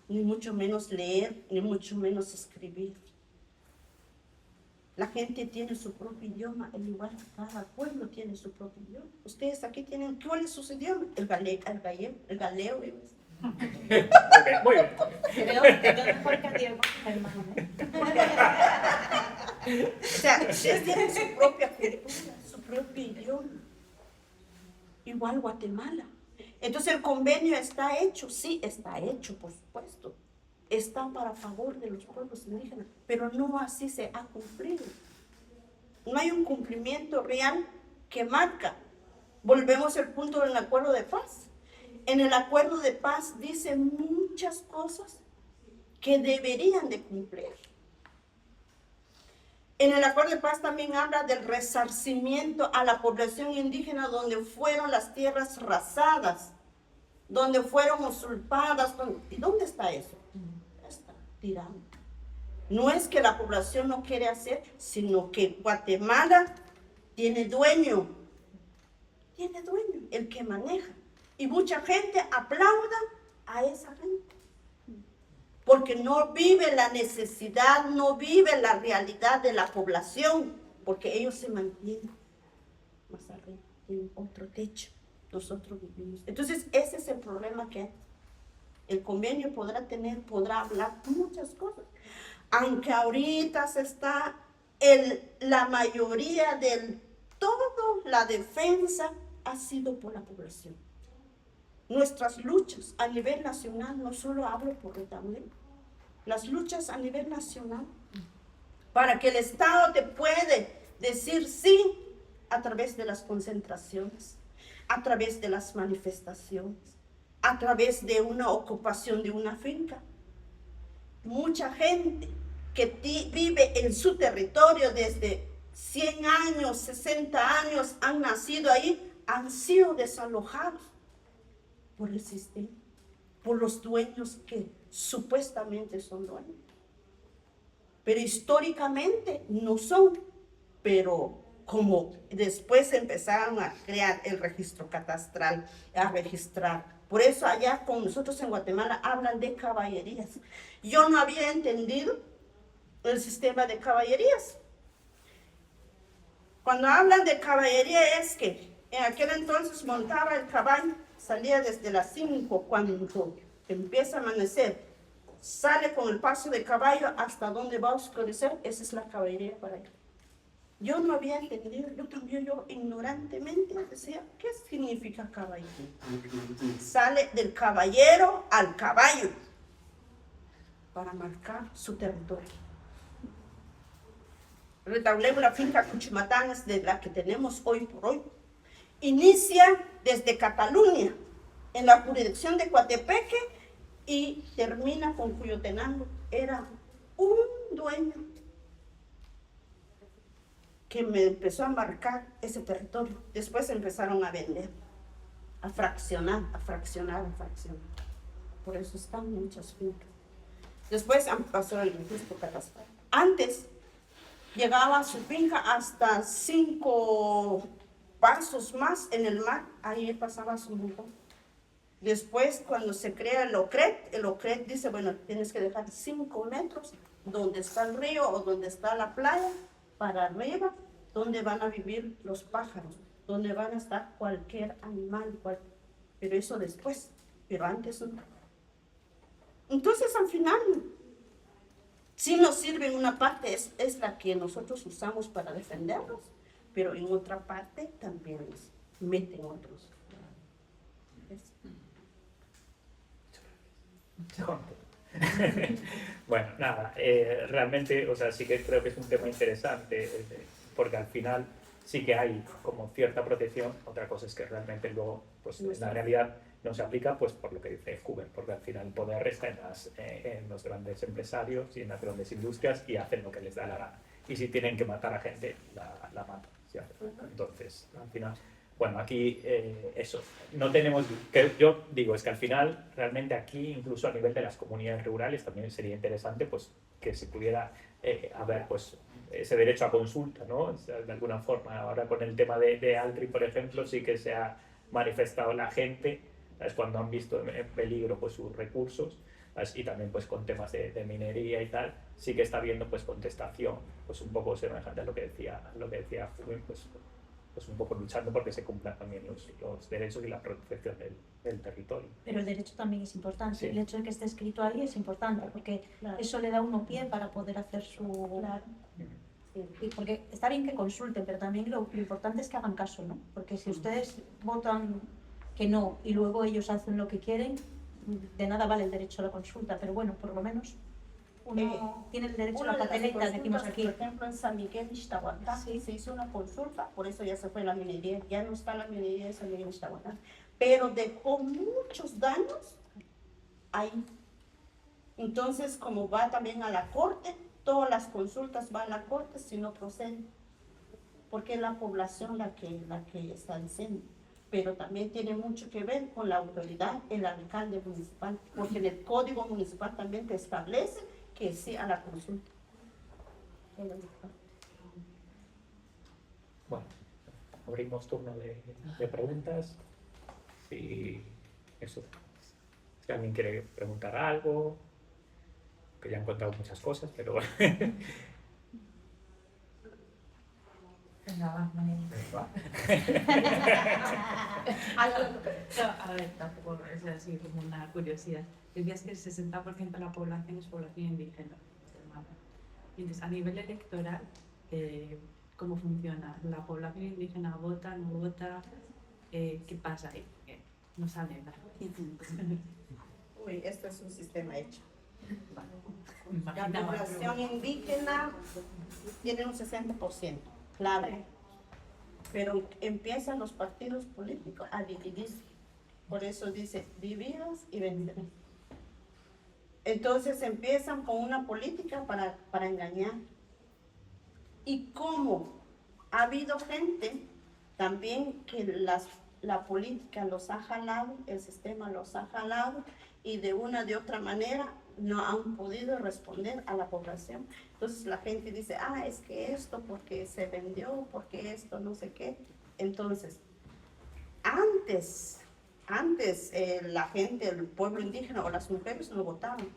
G: ni mucho menos leer, ni mucho menos escribir. La gente tiene su propio idioma, el lugar, cada pueblo tiene su propio idioma. Ustedes aquí tienen, ¿cuál es su idioma? El galego.
A: Muy bien.
I: Creo que mejor que Diego, hermano.
G: O sea, ustedes tienen su propia cultura, su propio idioma. Igual Guatemala. Entonces el convenio está hecho, sí está hecho, por supuesto. Está para favor de los pueblos indígenas, pero no así se ha cumplido. No hay un cumplimiento real que marca. Volvemos al punto del acuerdo de paz. En el acuerdo de paz dice muchas cosas que deberían de cumplir. En el acuerdo de paz también habla del resarcimiento a la población indígena donde fueron las tierras rasadas, donde fueron usurpadas. ¿Y dónde está eso? Está tirado. No es que la población no quiere hacer, sino que Guatemala tiene dueño, el que maneja. Y mucha gente aplauda a esa gente, porque no vive la necesidad, no vive la realidad de la población, porque ellos se mantienen más arriba, en otro techo. Nosotros vivimos. Entonces, ese es el problema que hay. El convenio podrá hablar muchas cosas, aunque ahorita se está la mayoría de todo la defensa ha sido por la población. Nuestras luchas a nivel nacional, no solo hablo por Retaule, las luchas a nivel nacional, para que el Estado te puede decir sí a través de las concentraciones, a través de las manifestaciones, a través de una ocupación de una finca. Mucha gente que vive en su territorio desde 100 años, 60 años, han nacido ahí, han sido desalojados por el sistema, por los dueños que supuestamente son dueños. Pero históricamente no son, pero como después empezaron a crear el registro catastral, a registrar. Por eso allá con nosotros en Guatemala hablan de caballerías. Yo no había entendido el sistema de caballerías. Cuando hablan de caballería es que en aquel entonces montaba el caballo, salía desde las 5 cuando empieza a amanecer, sale con el paso de caballo hasta donde va a oscurecer, esa es la caballería para él. Yo no había entendido, yo ignorantemente decía, ¿qué significa caballería? Sale del caballero al caballo para marcar su territorio. Retaule, la finca Cuchimatán es de la que tenemos hoy por hoy. Inicia desde Cataluña, en la jurisdicción de Coatepeque, y termina con Cuyotenango. Era un dueño que me empezó a marcar ese territorio. Después empezaron a vender, a fraccionar. Por eso están muchas fincas. Después pasó el registro catastral. Antes llegaba a su finca hasta 5 pasos más en el mar, ahí pasaba su montón. Después, cuando se crea el OCRET dice, bueno, tienes que dejar 5 metros donde está el río o donde está la playa, para arriba, donde van a vivir los pájaros, donde van a estar cualquier animal, pero eso después, pero antes no. Entonces, al final, sí nos sirve en una parte, es la que nosotros usamos para defendernos, pero en otra parte también nos meten otros.
A: Bueno, nada, realmente, o sea, sí que creo que es un tema interesante, porque al final sí que hay como cierta protección. Otra cosa es que realmente luego, pues en la realidad no se aplica, pues por lo que dice Huber, porque al final el poder está en los grandes empresarios y en las grandes industrias y hacen lo que les da la gana. Y si tienen que matar a gente, la matan. ¿Sí? Entonces, al final, bueno, aquí eso, no tenemos, que yo digo, es que al final, realmente aquí, incluso a nivel de las comunidades rurales, también sería interesante pues que se pudiera haber pues ese derecho a consulta, ¿no? O sea, de alguna forma, ahora con el tema de Altri, por ejemplo, sí que se ha manifestado la gente, ¿sabes? Cuando han visto en peligro pues sus recursos, ¿sabes? Y también pues con temas de minería y tal, sí que está habiendo pues contestación, pues un poco semejante a lo que decía Fulvio, pues un poco luchando porque se cumplan también los derechos y la protección del territorio.
I: Pero el derecho también es importante.
A: Sí.
I: El hecho de que esté escrito ahí es importante porque eso le da a uno pie para poder hacer su... Sí, porque está bien que consulten, pero también lo importante es que hagan caso, ¿no? Porque si ustedes votan que no y luego ellos hacen lo que quieren, de nada vale el derecho a la consulta, pero bueno, por lo menos uno tiene el derecho a la papeleta, decimos aquí.
G: Por ejemplo, en San Miguel de Ixtahuacán se hizo una consulta, por eso ya se fue la minería, ya no está la minería de San Miguel de Ixtahuacán, pero dejó muchos daños ahí. Entonces, como va también a la corte, todas las consultas van a la corte si no proceden, porque es la población la que está diciendo. Pero también tiene mucho que ver con la autoridad, el alcalde municipal, porque en el código municipal también te establece que sí a la consulta.
A: Bueno, abrimos turno de preguntas. Si alguien quiere preguntar algo, que ya han contado muchas cosas, pero
J: Venga, va. A ver, tampoco es así como una curiosidad. Decías que el 60% de la población es población indígena. Y entonces, a nivel electoral, ¿cómo funciona? ¿La población indígena vota, no vota? ¿Qué pasa ahí? No sale nada.
G: Uy, esto es un sistema hecho. La
J: Imaginaba,
G: población indígena tiene un 60%, claro. Pero empiezan los partidos políticos a dividirse. Por eso dice, dividas y vencerás. Entonces empiezan con una política para engañar. Y como ha habido gente también que la política los ha jalado, el sistema los ha jalado, y de una de otra manera no han podido responder a la población. Entonces la gente dice, es que esto porque se vendió, porque esto no sé qué. Entonces, antes la gente, el pueblo indígena o las mujeres no votaban.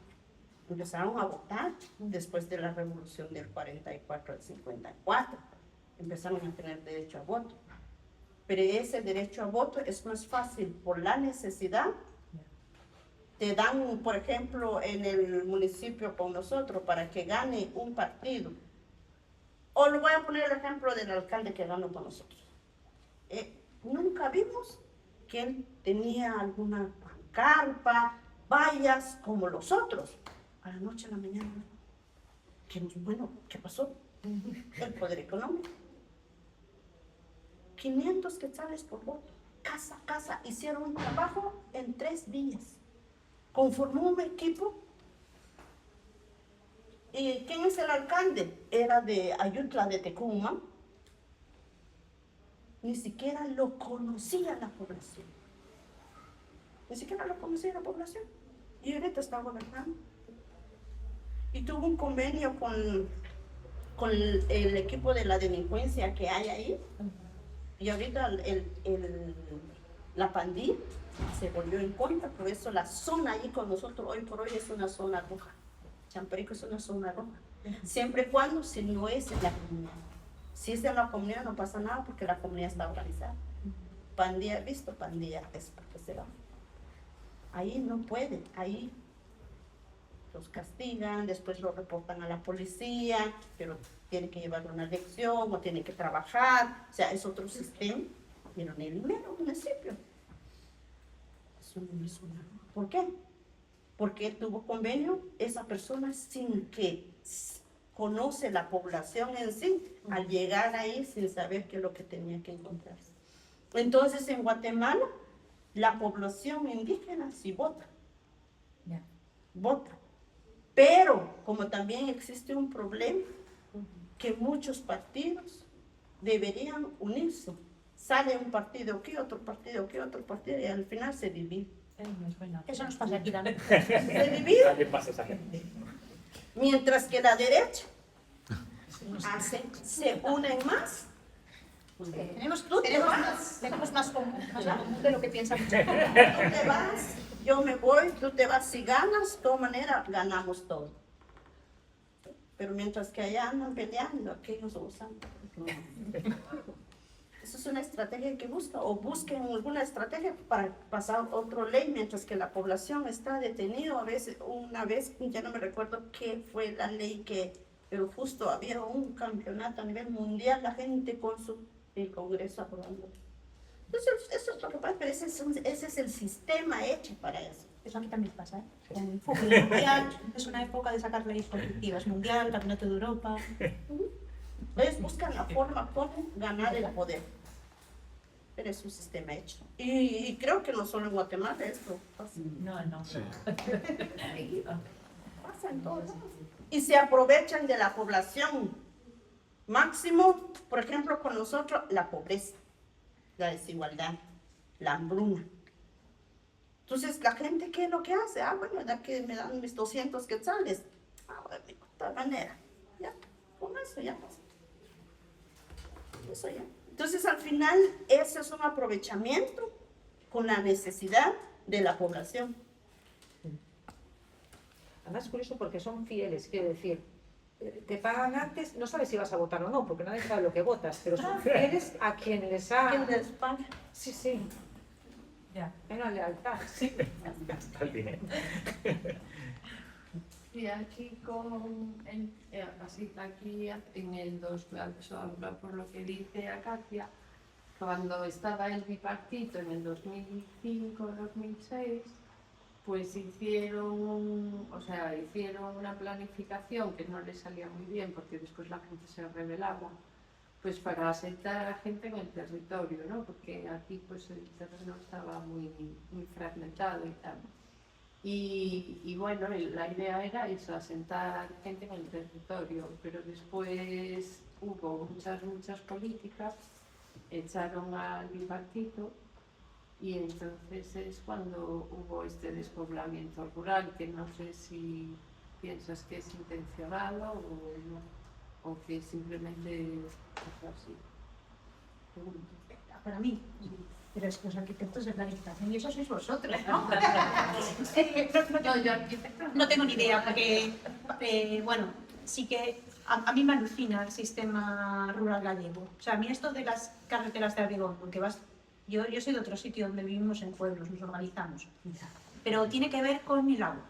G: Empezaron a votar después de la revolución del 44 al 54. Empezaron a tener derecho a voto. Pero ese derecho a voto es más fácil por la necesidad. Te dan, por ejemplo, en el municipio con nosotros para que gane un partido. O lo voy a poner el ejemplo del alcalde que ganó con nosotros. Nunca vimos que él tenía alguna carpa, vallas como los otros. A la noche, a la mañana. Bueno, ¿qué pasó? El poder económico. 500 quetzales por voto. Casa a casa. Hicieron un trabajo en 3 días. Conformó un equipo. ¿Y quién es el alcalde? Era de Ayutla, de Tecumán. Ni siquiera lo conocía la población. Ni siquiera lo conocía la población. Y ahorita está gobernando. Y tuvo un convenio con el equipo de la delincuencia que hay ahí. Y ahorita la pandilla se volvió en contra, por eso la zona ahí con nosotros hoy por hoy es una zona roja. Champerico es una zona roja. Siempre y cuando si no es en la comunidad. Si es en la comunidad no pasa nada porque la comunidad está organizada. Pandilla, visto, pandilla es porque se va. Ahí no puede, ahí los castigan, después lo reportan a la policía, pero tiene que llevar una lección o tiene que trabajar, o sea, es otro sistema, pero en el mero municipio. Eso no es una. ¿Por qué? Porque tuvo convenio esa persona sin que conoce la población en sí al llegar ahí sin saber qué es lo que tenía que encontrarse. Entonces, en Guatemala, la población indígena sí vota. Vota. Pero, como también existe un problema, que muchos partidos deberían unirse. Sale un partido aquí, otro partido aquí, otro partido, y al final se divide.
I: Eso nos pasa aquí también.
G: Se divide.
A: También pasa esa gente.
G: Mientras que la derecha se unen más.
I: Tenemos más común de lo que piensan.
G: Tú te vas, yo me voy, tú te vas. Si ganas, de todas maneras, ganamos todo. Pero mientras que allá andan peleando, aquellos usan. Eso es una estrategia que busca, o busquen alguna estrategia para pasar otra ley, mientras que la población está detenida. A veces, una vez, ya no me recuerdo qué fue la ley pero justo había un campeonato a nivel mundial, la gente con el Congreso aprobando. Entonces, eso es lo que pasa, pero ese es el sistema hecho para eso.
I: Eso aquí también pasa, ¿eh? En el fútbol mundial es una época de sacar leyes colectivas, mundial, campeonato de Europa.
G: Ellos buscan la forma como ganar el poder. Pero es un sistema hecho. Y creo que no solo en Guatemala esto pasa.
J: No.
K: Sí.
G: Pasa en todos lados. Y se aprovechan de la población. Máximo, por ejemplo, con nosotros, la pobreza, la desigualdad, la hambruna. Entonces, la gente, ¿qué es lo que hace? Bueno, ya que me dan mis 200 quetzales. Bueno, de otra manera. Ya, con eso ya pasa. Eso ya. Entonces, al final, ese es un aprovechamiento con la necesidad de la población.
H: Además es curioso porque son fieles, quiero decir, te pagan antes, no sabes si vas a votar o no, porque nadie sabe lo que votas, pero son fieles a quien les ha...
G: ¿Quién les paga?
H: Sí, sí.
J: Ya.
H: Hay una lealtad.
J: Sí.
A: Hasta el dinero.
J: Y aquí aquí en el 2000, por lo que dice Acacia, cuando estaba el bipartito en el 2005-2006, pues hicieron una planificación que no les salía muy bien porque después la gente se rebelaba, pues para asentar a la gente en el territorio, ¿no? Porque aquí pues el terreno estaba muy fragmentado y tal. Y bueno, la idea era eso, asentar gente en el territorio, pero después hubo muchas políticas, echaron al bipartito y entonces es cuando hubo este despoblamiento rural, que no sé si piensas que es intencionado o que simplemente es así.
I: Para mí. Pero es que los arquitectos de planificación, y eso sois vosotros, ¿no?
J: Yo arquitecto
I: No tengo ni idea, porque, bueno, sí que a mí me alucina el sistema rural gallego. O sea, a mí esto de las carreteras de Abregón, porque yo soy de otro sitio donde vivimos en pueblos, nos organizamos, pero tiene que ver con el agua.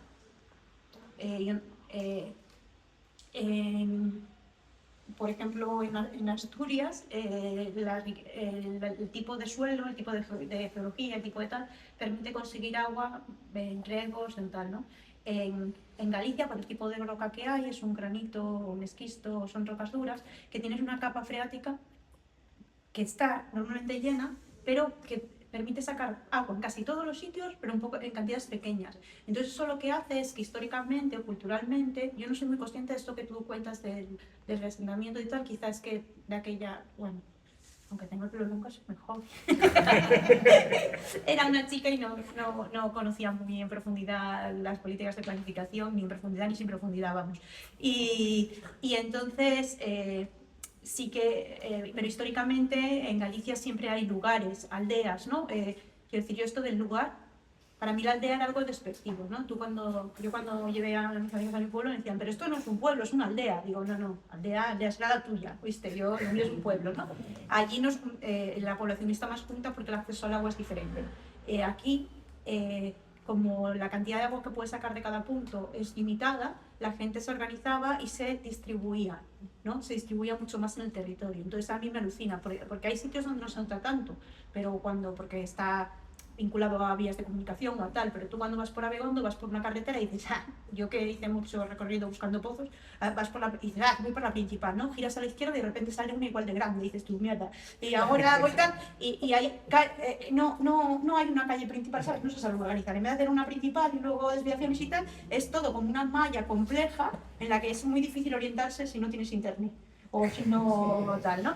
I: Por ejemplo, en Asturias, el tipo de suelo, el tipo de geología, el tipo de tal, permite conseguir agua en riegos, en tal, ¿no? En Galicia, por el tipo de roca que hay, es un granito, un esquisto, son rocas duras, que tienes una capa freática que está normalmente llena, pero que permite sacar agua en casi todos los sitios, pero un poco en cantidades pequeñas. Entonces eso lo que hace es que históricamente o culturalmente, yo no soy muy consciente de esto que tú cuentas del resentamiento y tal, quizás que de aquella, bueno, aunque tengo el pelo blanco, soy mejor. Era una chica y no conocía muy en profundidad las políticas de planificación, ni en profundidad ni sin profundidad, vamos. Y entonces... sí que, pero históricamente en Galicia siempre hay lugares, aldeas, ¿no? Quiero decir, yo esto del lugar, para mí la aldea era algo despectivo, ¿no? Yo cuando llevé a mis amigos a mi pueblo me decían, pero esto no es un pueblo, es una aldea. Digo, no, aldea es la tuya, ¿viste? Lo mío es un pueblo, ¿no? Allí la población está más junta porque el acceso al agua es diferente. Aquí, como la cantidad de agua que puedes sacar de cada punto es limitada, la gente se organizaba y se distribuía, ¿no? Se distribuía mucho más en el territorio. Entonces a mí me alucina, porque hay sitios donde no se nota tanto, pero porque está vinculado a vías de comunicación o a tal, pero tú cuando vas por Abegondo vas por una carretera y dices, yo que hice mucho recorrido buscando pozos, vas por la, y dices, voy por la principal, ¿no? Giras a la izquierda y de repente sale una igual de grande, y dices tú, mierda, y ahora voy tal, y hay, no hay una calle principal, ¿sabes? No se sabe organizar, en vez de hacer una principal y luego desviaciones y tal, es todo como una malla compleja en la que es muy difícil orientarse si no tienes internet, o si no tal, ¿no?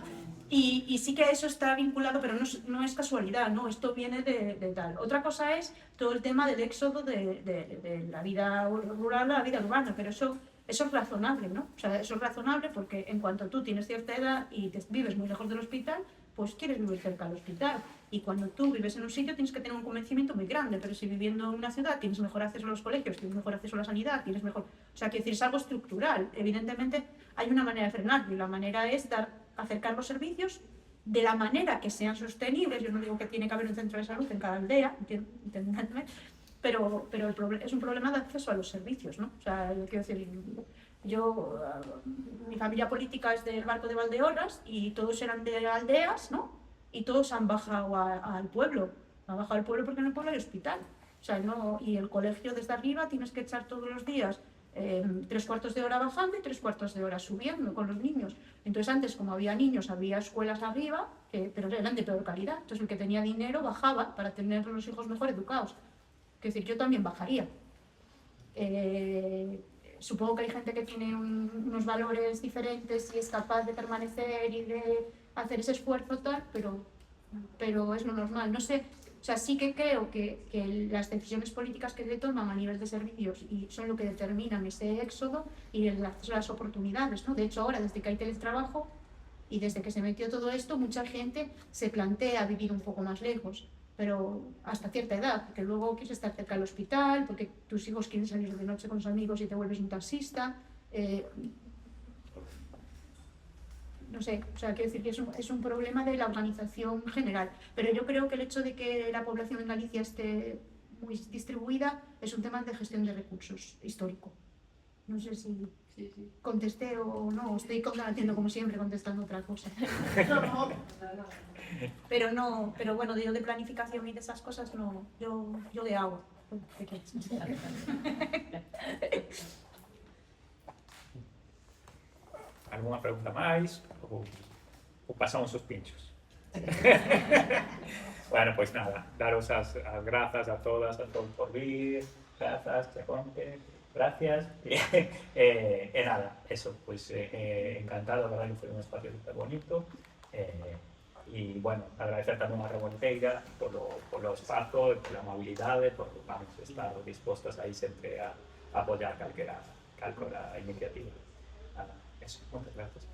I: Y sí que eso está vinculado, pero no es casualidad, ¿no? Esto viene de tal. Otra cosa es todo el tema del éxodo de la vida rural a la vida urbana, pero eso es razonable, ¿no? O sea, eso es razonable porque en cuanto tú tienes cierta edad y vives muy lejos del hospital, pues quieres vivir cerca del hospital. Y cuando tú vives en un sitio tienes que tener un convencimiento muy grande, pero si viviendo en una ciudad tienes mejor acceso a los colegios, tienes mejor acceso a la sanidad, tienes mejor... O sea, quiero decir, es algo estructural. Evidentemente hay una manera de frenarlo y la manera es acercar los servicios de la manera que sean sostenibles. Yo no digo que tiene que haber un centro de salud en cada aldea, entendedme, pero es un problema de acceso a los servicios, ¿no? O sea, quiero decir, mi familia política es del Barco de Valdeorras y todos eran de aldeas, ¿no? Y todos han bajado al pueblo. Han bajado al pueblo porque en el pueblo hay hospital. O sea, no, y el colegio desde arriba tienes que echar todos los días 3/4 de hora bajando y 3/4 de hora subiendo con los niños. Entonces antes, como había niños, había escuelas arriba, pero eran de peor calidad. Entonces el que tenía dinero bajaba para tener los hijos mejor educados. Es decir, yo también bajaría. Supongo que hay gente que tiene unos valores diferentes y es capaz de permanecer y de hacer ese esfuerzo tal, pero es lo normal. No sé. O sea, sí que creo que las decisiones políticas que se toman a nivel de servicios y son lo que determinan ese éxodo y el acceso a las oportunidades, ¿no? De hecho, ahora, desde que hay teletrabajo y desde que se metió todo esto, mucha gente se plantea vivir un poco más lejos, pero hasta cierta edad, porque luego quieres estar cerca del hospital, porque tus hijos quieren salir de noche con los amigos y te vuelves un taxista. No sé, o sea, quiero decir que es un problema de la organización general, pero yo creo que el hecho de que la población en Galicia esté muy distribuida es un tema de gestión de recursos histórico. No sé si contesté o no, estoy haciendo como siempre contestando otra cosa. Pero bueno, de planificación y de esas cosas no, yo de agua.
A: ¿Alguna pregunta más? ¿O pasamos los pinchos? Bueno, pues nada, daros las gracias a todas, a todos por vir, gracias, Chaconte, gracias. Nada, eso, pues encantado, la verdad que fue un espacio súper bonito. Y bueno, agradecer también a Revolteira por los espacios, por la amabilidad, por estar dispuestos ahí siempre a apoyar cualquier iniciativa. Nada, eso, muchas gracias.